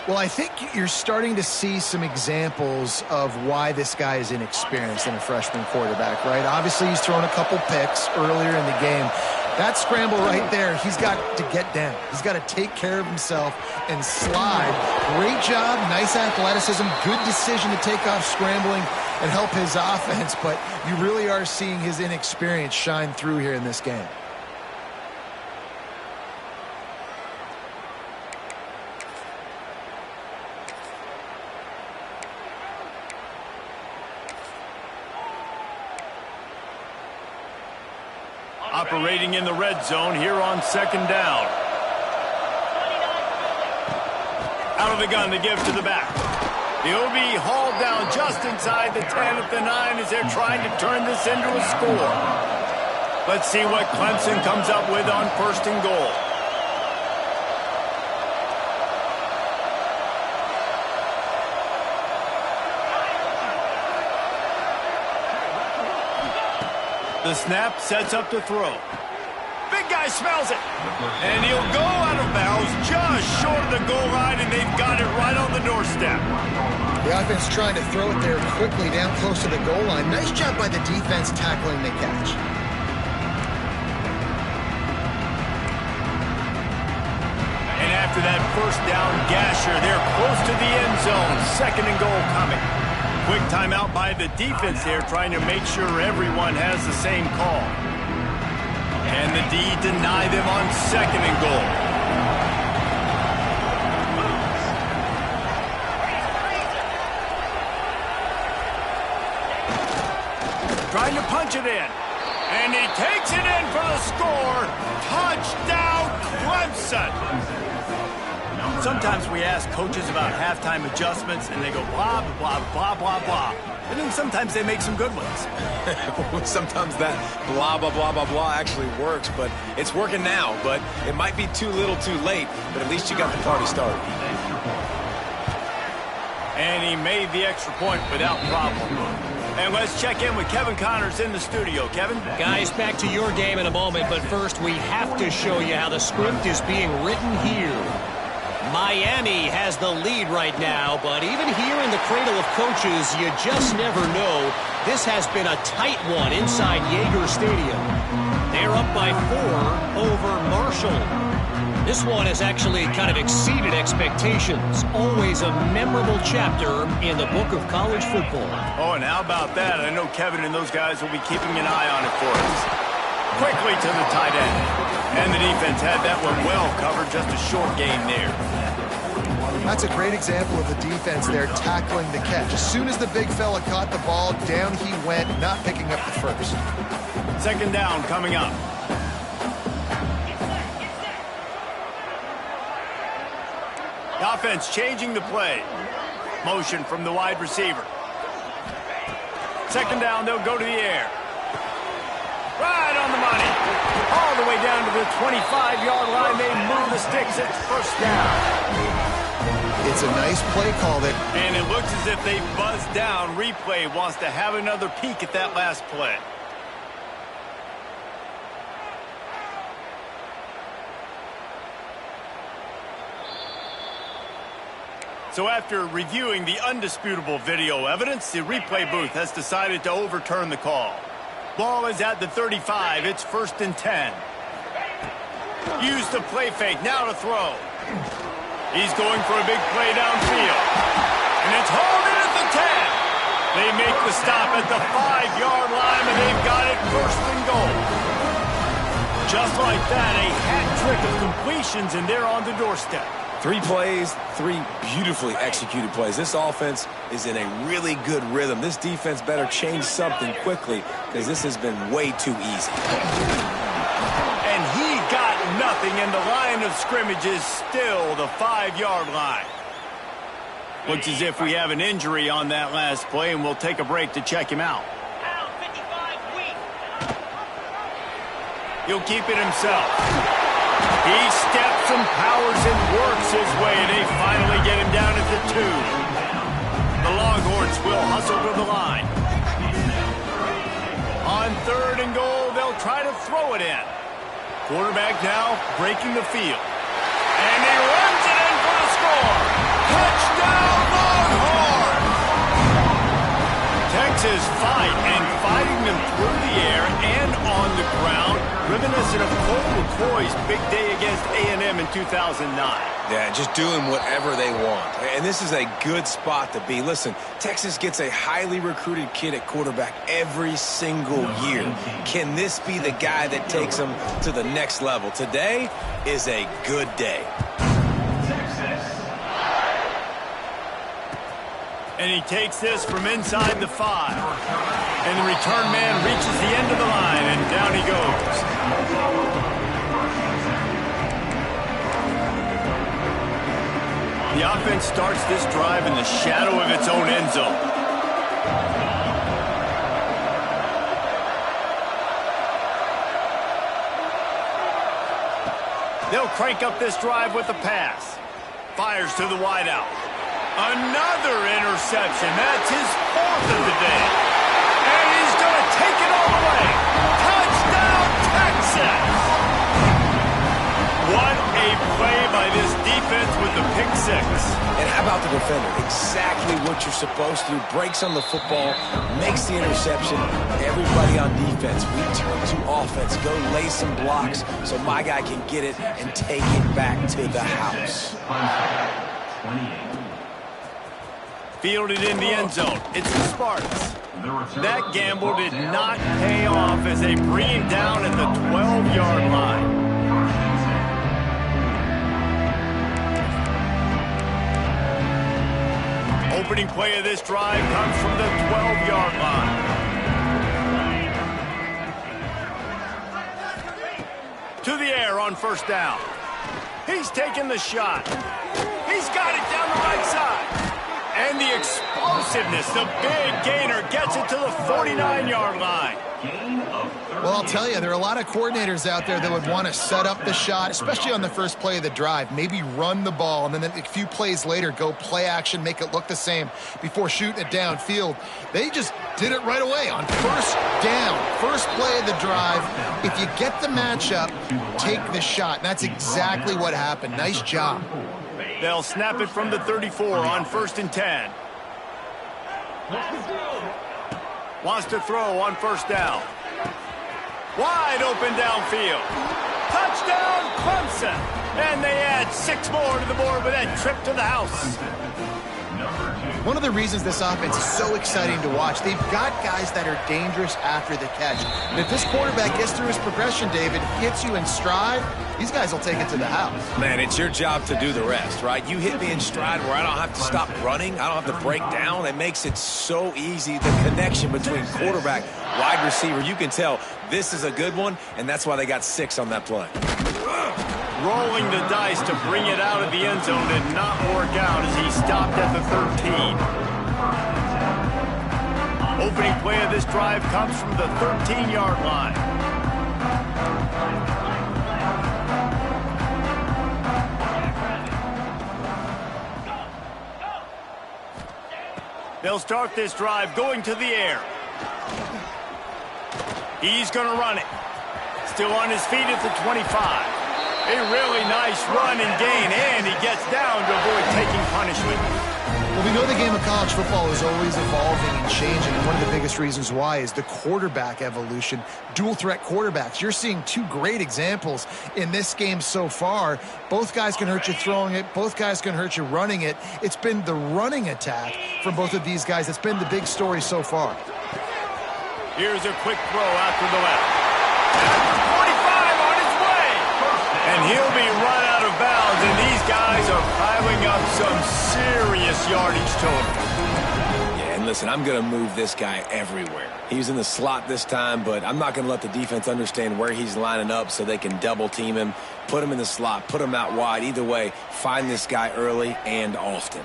Well, I think you're starting to see some examples of why this guy is inexperienced in a freshman quarterback, right? Obviously, he's thrown a couple picks earlier in the game. That scramble right there, he's got to get down. He's got to take care of himself and slide. Great job, nice athleticism, good decision to take off scrambling and help his offense, but you really are seeing his inexperience shine through here in this game. Operating in the red zone here on second down. Out of the gun to give to the back. He'll be hauled down just inside the 10 at the 9 as they're trying to turn this into a score. Let's see what Clemson comes up with on first and goal. The snap sets up to throw. Big guy smells it. And he'll go out of bounds just short of the goal line, and they've got it right on the doorstep. The offense trying to throw it there quickly down close to the goal line. Nice job by the defense tackling the catch. And after that first down gasher, they're close to the end zone. Second and goal coming. Quick timeout by the defense there, trying to make sure everyone has the same call. And the D deny them on second and goal. Trying to punch it in. And he takes it in for the score. Touchdown, Clemson. Sometimes we ask coaches about halftime adjustments, and they go blah, blah, blah, blah, blah. And then sometimes they make some good ones. Sometimes that blah, blah, blah, blah, blah actually works, but it's working now. But it might be too little too late, but at least you got the party started. And he made the extra point without problem. And let's check in with Kevin Connors in the studio. Kevin? Guys, back to your game in a moment, but first we have to show you how the script is being written here. Miami has the lead right now, but even here in the cradle of coaches, you just never know. This has been a tight one inside Yager Stadium. They're up by 4 over Marshall. This one has actually kind of exceeded expectations. Always a memorable chapter in the book of college football. Oh, and how about that? I know Kevin and those guys will be keeping an eye on it for us. Quickly to the tight end. And the defense had that one well covered, just a short gain there. That's a great example of the defense there tackling the catch. As soon as the big fella caught the ball, down he went, not picking up the first. Second down coming up. The offense changing the play. Motion from the wide receiver. Second down, they'll go to the air. Right on the money. All the way down to the 25-yard line. They move the sticks. It's first down. It's a nice play call there. And it looks as if they buzzed down. Replay wants to have another peek at that last play. So after reviewing the undisputable video evidence, the replay booth has decided to overturn the call. Ball is at the 35. It's first and 10. Use the play fake. Now to throw. He's going for a big play downfield. And it's hauled in at the 10. They make the stop at the 5-yard line, and they've got it first and goal. Just like that, a hat trick of completions, and they're on the doorstep. 3 plays, 3 beautifully executed plays. This offense is in a really good rhythm. This defense better change something quickly because this has been way too easy. And he got nothing, and the line of scrimmage is still the 5-yard line. Looks as if we have an injury on that last play, and we'll take a break to check him out. He'll keep it himself. He steps and powers and works his way. They finally get him down at the 2. The Longhorns will hustle to the line. On 3rd and goal, they'll try to throw it in. Quarterback now breaking the field. And he runs it in for the score. Touchdown, Longhorns! Texas fighting them through the air and on the ground, reminiscent of Colt McCoy's big day against A&M in 2009. Yeah, just doing whatever they want. And this is a good spot to be. Listen, Texas gets a highly recruited kid at quarterback every single year. Can this be the guy that takes them to the next level? Today is a good day. And he takes this from inside the 5. And the return man reaches the end of the line, and down he goes. The offense starts this drive in the shadow of its own end zone. They'll crank up this drive with a pass. Fires to the wideout. Another interception. That's his 4th of the day. And he's going to take it all the way. Touchdown, Texas! What a play by this defense with the pick 6. And how about the defender? Exactly what you're supposed to do. Breaks on the football, makes the interception. Everybody on defense, we turn to offense. Go lay some blocks so my guy can get it and take it back to the house. 28. Fielded in the end zone. It's the Spartans. That gamble did not pay off as they bring him down at the 12-yard line. Opening play of this drive comes from the 12-yard line. To the air on 1st down. He's taking the shot. He's got it down the right side. And the explosiveness, the big gainer gets it to the 49-yard line. Well, I'll tell you, there are a lot of coordinators out there that would want to set up the shot, especially on the first play of the drive, maybe run the ball, and then a few plays later go play action, make it look the same before shooting it downfield. They just did it right away on 1st down, first play of the drive. If you get the matchup, take the shot, and that's exactly what happened. Nice job. They'll snap it from the 34 on 1st and 10. Wants to throw on 1st down. Wide open downfield. Touchdown, Clemson. And they add 6 more to the board with that trip to the house. One of the reasons this offense is so exciting to watch, they've got guys that are dangerous after the catch. And if this quarterback gets through his progression, David, hits you in stride, these guys will take it to the house. Man, it's your job to do the rest, right? You hit me in stride where I don't have to stop running. I don't have to break down. It makes it so easy. The connection between quarterback, wide receiver, you can tell this is a good one, and that's why they got 6 on that play. Rolling the dice to bring it out of the end zone did not work out as he stopped at the 13. Opening play of this drive comes from the 13-yard line. They'll start this drive going to the air. He's going to run it. Still on his feet at the 25. A really nice run and gain, and he gets down to avoid taking punishment. Well, we know the game of college football is always evolving and changing, and one of the biggest reasons why is the quarterback evolution, dual-threat quarterbacks. You're seeing 2 great examples in this game so far. Both guys can hurt you throwing it. Both guys can hurt you running it. It's been the running attack from both of these guys that's been the big story so far. Here's a quick throw out to the left. At the 45 on his way. And he'll be run out of bounds, and these guys are piling up some serious yardage total. Yeah, and listen, I'm going to move this guy everywhere. He's in the slot this time, but I'm not going to let the defense understand where he's lining up so they can double team him, put him in the slot, put him out wide. Either way, find this guy early and often.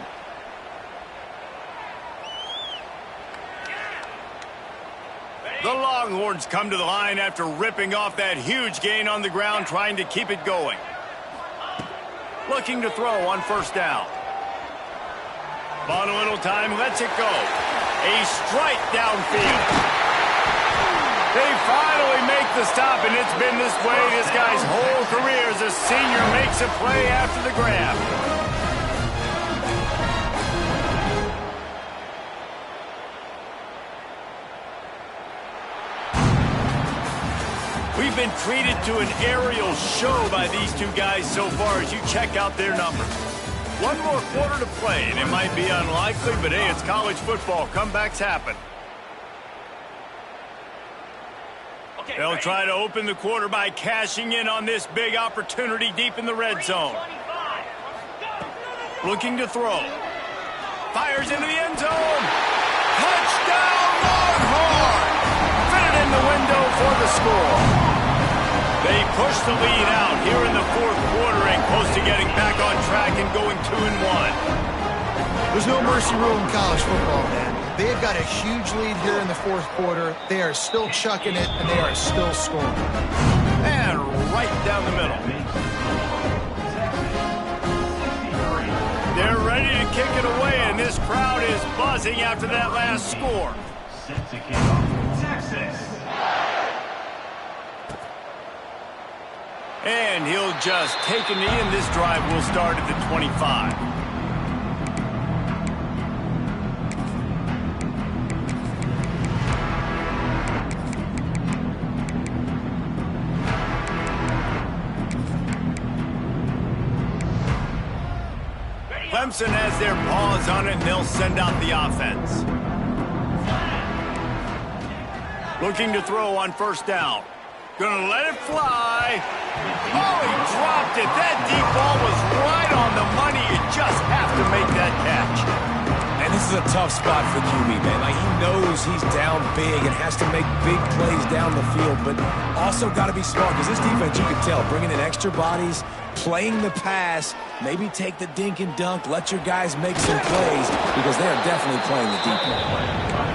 The Longhorns come to the line after ripping off that huge gain on the ground, trying to keep it going. Looking to throw on 1st down. Bought a little time, lets it go. A strike downfield. They finally make the stop, and it's been this way this guy's whole career as a senior makes a play after the grab. We've been treated to an aerial show by these two guys so far as you check out their numbers. One more quarter to play, and it might be unlikely, but hey, it's college football. Comebacks happen. They'll try to open the quarter by cashing in on this big opportunity deep in the red zone. Looking to throw. Fires into the end zone. Touchdown, Longhorn! Fitted in the window for the score. They push the lead out here in the fourth quarter and close to getting back on track and going 2-1. There's no mercy rule in college football, man. They've got a huge lead here in the fourth quarter. They are still chucking it, and they are still scoring. And right down the middle. They're ready to kick it away, and this crowd is buzzing after that last score. Set to kick off, Texas. And he'll just take a knee, and this drive will start at the 25. Clemson has their paws on it, and they'll send out the offense. Looking to throw on first down. Gonna let it fly. Oh, he dropped it. That deep ball was right on the money. You just have to make that catch. And this is a tough spot for QB, man. Like, he knows he's down big and has to make big plays down the field, but also got to be smart because this defense, you can tell, bringing in extra bodies, playing the pass, maybe take the dink and dunk, let your guys make some plays because they are definitely playing the deep ball.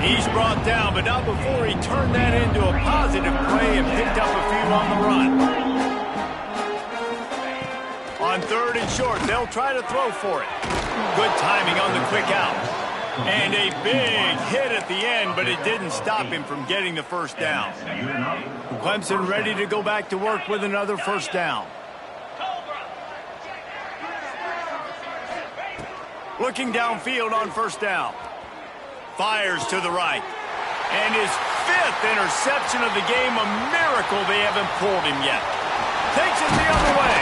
He's brought down, but not before he turned that into a positive play and picked up a few on the run. On third and short, they'll try to throw for it. Good timing on the quick out. And a big hit at the end, but it didn't stop him from getting the first down. Clemson ready to go back to work with another first down. Looking downfield on first down. Fires to the right. And his fifth interception of the game, a miracle they haven't pulled him yet. Takes it the other way.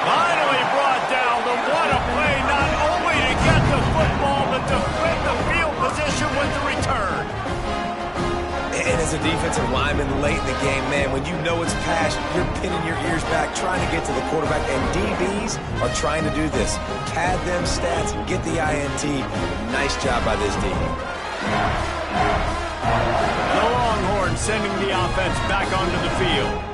Finally brought down, but what a play, not only to get the football, but to flip the field position with the return. And as a defensive lineman late in the game, man, when you know it's pass, you're pinning your ears back, trying to get to the quarterback, and DBs are trying to do this. Pad them stats, get the INT. Nice job by this D. The Longhorns sending the offense back onto the field.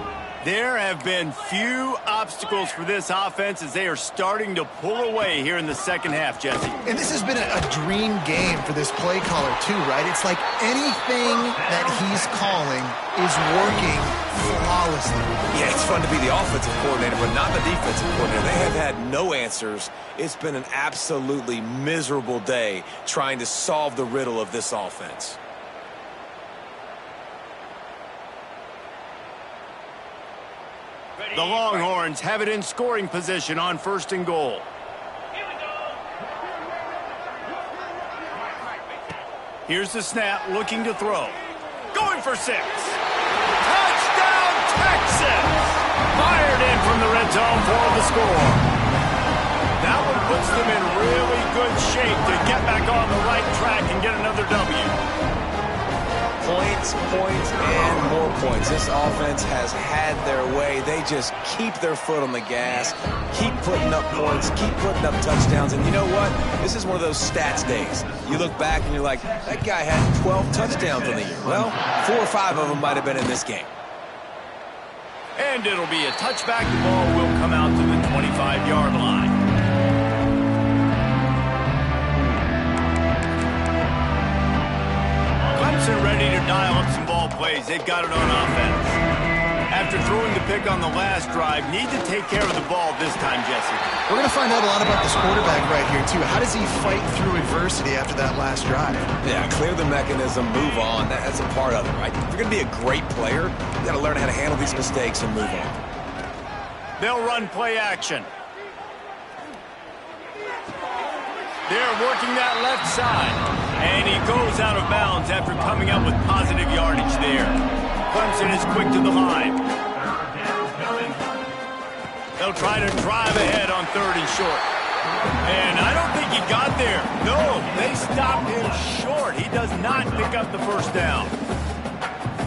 There have been few obstacles for this offense as they are starting to pull away here in the second half, Jesse. And this has been a dream game for this play caller, too, right? It's like anything that he's calling is working flawlessly. Yeah, it's fun to be the offensive coordinator, but not the defensive coordinator. They have had no answers. It's been an absolutely miserable day trying to solve the riddle of this offense. The Longhorns have it in scoring position on first and goal. Here's the snap, looking to throw. Going for 6. Touchdown, Texas! Fired in from the red zone for the score. That one puts them in really good shape to get back on the right track and get another W. Points, points, and more points. This offense has had their way. They just keep their foot on the gas, keep putting up points, keep putting up touchdowns. And you know what? This is one of those stats days. You look back and you're like, that guy had 12 touchdowns on the year. Well, 4 or 5 of them might have been in this game. And it'll be a touchback. The ball will come out to the 25-yard line. Clemson ready to dial up some ball plays. They've got it on offense. after throwing the pick on the last drive, need to take care of the ball this time, Jesse. We're going to find out a lot about this quarterback right here, too. How does he fight through adversity after that last drive? Yeah, clear the mechanism, move on. That's a part of it, right? If you're going to be a great player, you got to learn how to handle these mistakes and move on. They'll run play action. They're working that left side. And he goes out of bounds after coming up with positive yardage there. Clemson is quick to the line. They'll try to drive ahead on 3rd and short. And I don't think he got there. No, they stopped him short. He does not pick up the first down.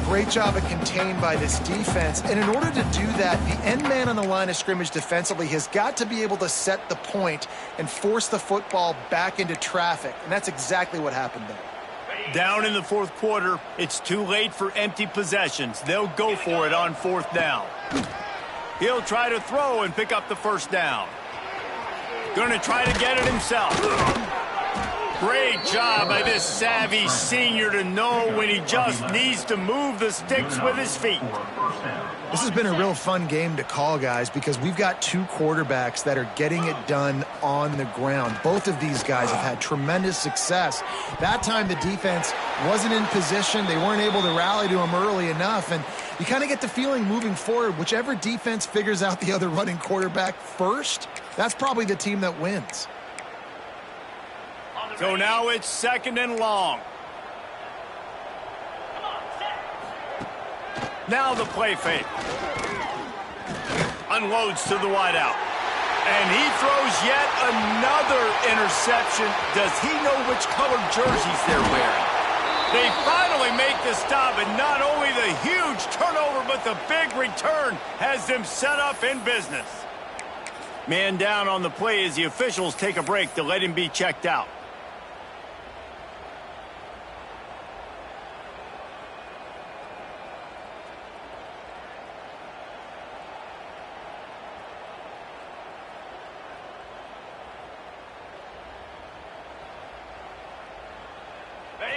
Great job of contained by this defense. And in order to do that, the end man on the line of scrimmage defensively has got to be able to set the point and force the football back into traffic. And that's exactly what happened there. Down in the 4th quarter, it's too late for empty possessions. They'll go for it on 4th down. He'll try to throw and pick up the first down. Going to try to get it himself. Great job by this savvy senior to know when he just needs to move the sticks with his feet. This has been a real fun game to call, guys, because we've got 2 quarterbacks that are getting it done on the ground. Both of these guys have had tremendous success. That time the defense wasn't in position. They weren't able to rally to him early enough, and you kind of get the feeling moving forward, whichever defense figures out the other running quarterback first, that's probably the team that wins. So now it's 2nd and long. Now the play fake. Unloads to the wideout. And he throws yet another interception. Does he know which colored jerseys they're wearing? They finally make the stop, and not only the huge turnover, but the big return has them set up in business. Man down on the play as the officials take a break to let him be checked out.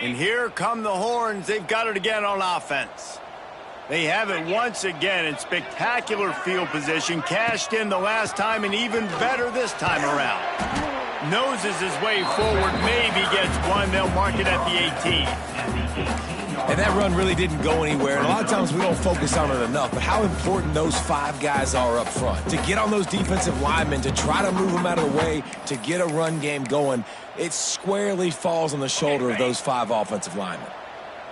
And here come the horns. They've got it again on offense. They have it once again in spectacular field position. Cashed in the last time and even better this time around. Noses his way forward. Maybe gets one. They'll mark it at the 18. And that run really didn't go anywhere. And a lot of times we don't focus on it enough. But how important those 5 guys are up front. To get on those defensive linemen, to try to move them out of the way, to get a run game going, it squarely falls on the shoulder of those 5 offensive linemen.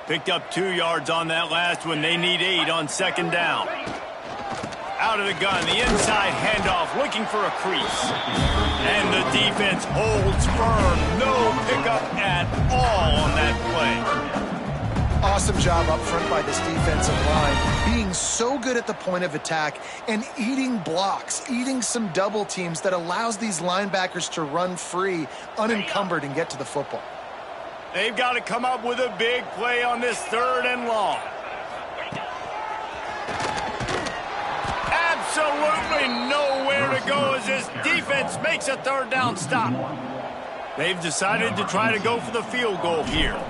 Picked up 2 yards on that last one. They need 8 on 2nd down. Out of the gun, the inside handoff, looking for a crease. And the defense holds firm. No pickup at all on that play. Awesome job up front by this defensive line, being so good at the point of attack and eating blocks, eating some double teams that allows these linebackers to run free, unencumbered, and get to the football. They've got to come up with a big play on this 3rd and long. Absolutely nowhere to go as this defense makes a 3rd down stop. They've decided to try to go for the field goal here.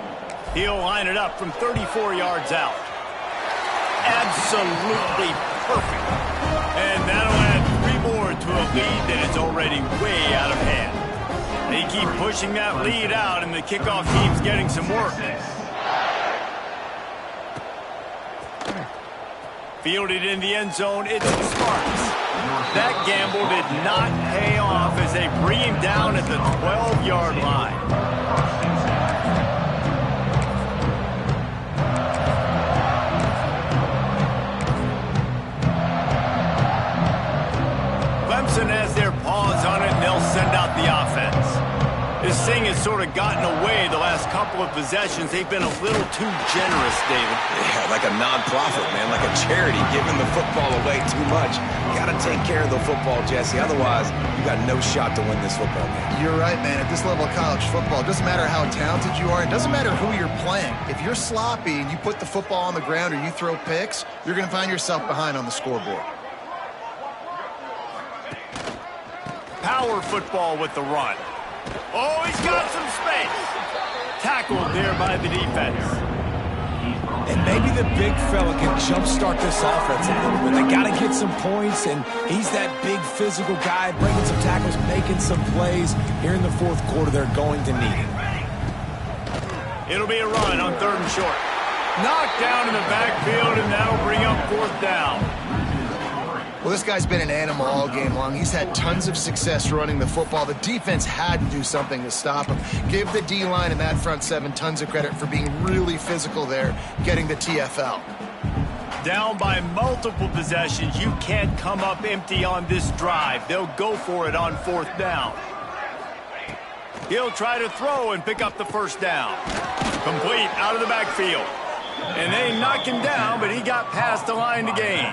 He'll line it up from 34 yards out. Absolutely perfect. And that'll add 3 more to a lead that is already way out of hand. They keep pushing that lead out, and the kickoff team's getting some work. Fielded in the end zone, it's the Sparks. That gamble did not pay off as they bring him down at the 12-yard line. Clemson has their paws on it, and they'll send out the offense. This thing has sort of gotten away the last couple of possessions. They've been a little too generous, David. Yeah, like a non-profit, man, like a charity, giving the football away too much. You got to take care of the football, Jesse. Otherwise, you got no shot to win this football game. You're right, man. At this level of college football, it doesn't matter how talented you are. It doesn't matter who you're playing. If you're sloppy and you put the football on the ground or you throw picks, you're going to find yourself behind on the scoreboard. Power football with the run. Oh, he's got some space. Tackled there by the defense. And maybe the big fella can jumpstart this offense a little bit. They got to get some points, and he's that big physical guy, breaking some tackles, making some plays. Here in the fourth quarter, they're going to need it. It'll be a run on 3rd and short. Knocked down in the backfield, and that'll bring up 4th down. Well, this guy's been an animal all game long. He's had tons of success running the football. The defense had to do something to stop him. Give the D-line and that front seven tons of credit for being really physical there, getting the TFL. Down by multiple possessions. You can't come up empty on this drive. They'll go for it on 4th down. He'll try to throw and pick up the 1st down. Complete out of the backfield. And they knock him down, but he got past the line to gain.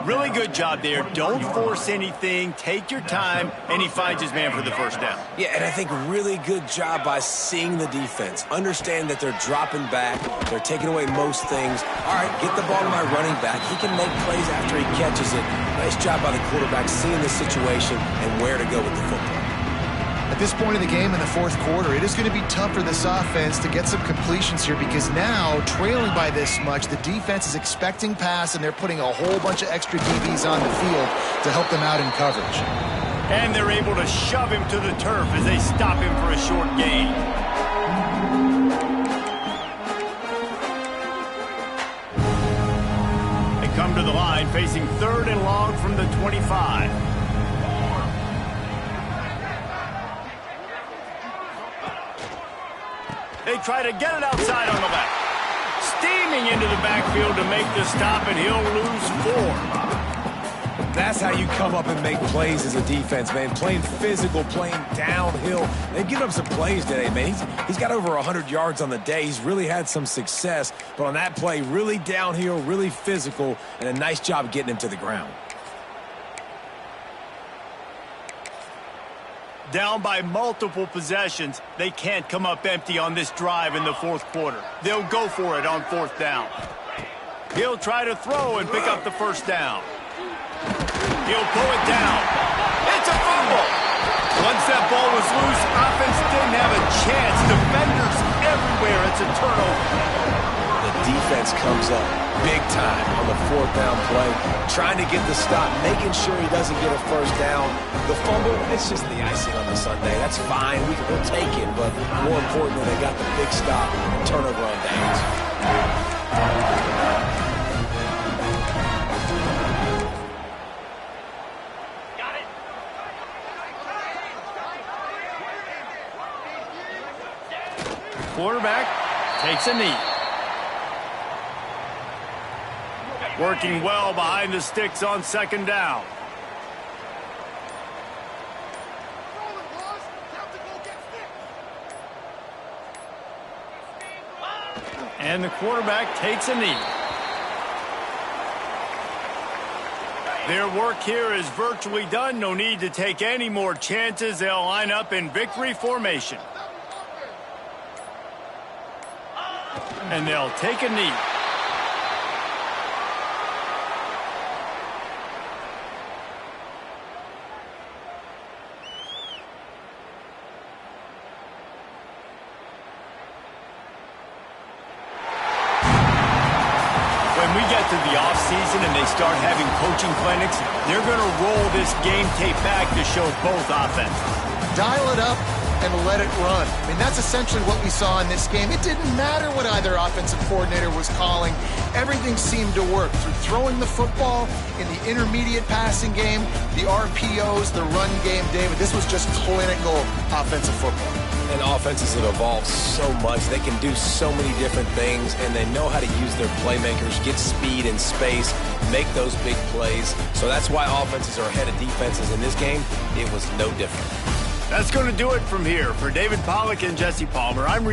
Really good job there. Don't force anything. Take your time, and he finds his man for the 1st down. Yeah, and I think really good job by seeing the defense. Understand that they're dropping back. They're taking away most things. All right, get the ball to my running back. He can make plays after he catches it. Nice job by the quarterback seeing the situation and where to go with the football. At this point in the game in the 4th quarter, it is going to be tough for this offense to get some completions here because now, trailing by this much, the defense is expecting pass, and they're putting a whole bunch of extra DBs on the field to help them out in coverage. And they're able to shove him to the turf as they stop him for a short gain. They come to the line facing 3rd and long from the 25. They try to get it outside on the back. Steaming into the backfield to make the stop, and he'll lose 4. That's how you come up and make plays as a defense, man. Playing physical, playing downhill. They've given up some plays today, man. He's got over 100 yards on the day. He's really had some success. But on that play, really downhill, really physical, and a nice job getting him to the ground. Down by multiple possessions, they can't come up empty on this drive in the 4th quarter. They'll go for it on 4th down. He'll try to throw and pick up the 1st down. He'll pull it down. It's a fumble. Once that ball was loose, offense didn't have a chance. Defenders everywhere. It's a turnover. The defense comes up big time on the 4th down play, trying to get the stop, making sure he doesn't get a 1st down. The fumble, it's just the icing on the sundae. That's fine. We'll take it, but more importantly, they got the big stop, turnover on downs. Quarterback takes a knee. Working well behind the sticks on 2nd down. And the quarterback takes a knee. Their work here is virtually done. No need to take any more chances. They'll line up in victory formation. And they'll take a knee. When we get to the offseason and they start having coaching clinics, they're going to roll this game tape back to show both offenses. Dial it up and let it run. I mean, that's essentially what we saw in this game. It didn't matter what either offensive coordinator was calling. Everything seemed to work through throwing the football in the intermediate passing game, the RPOs, the run game. David, this was just clinical offensive football. And offenses have evolved so much. They can do so many different things, and they know how to use their playmakers, get speed and space, make those big plays. So that's why offenses are ahead of defenses in this game. It was no different. That's going to do it from here. For David Pollack and Jesse Palmer, I'm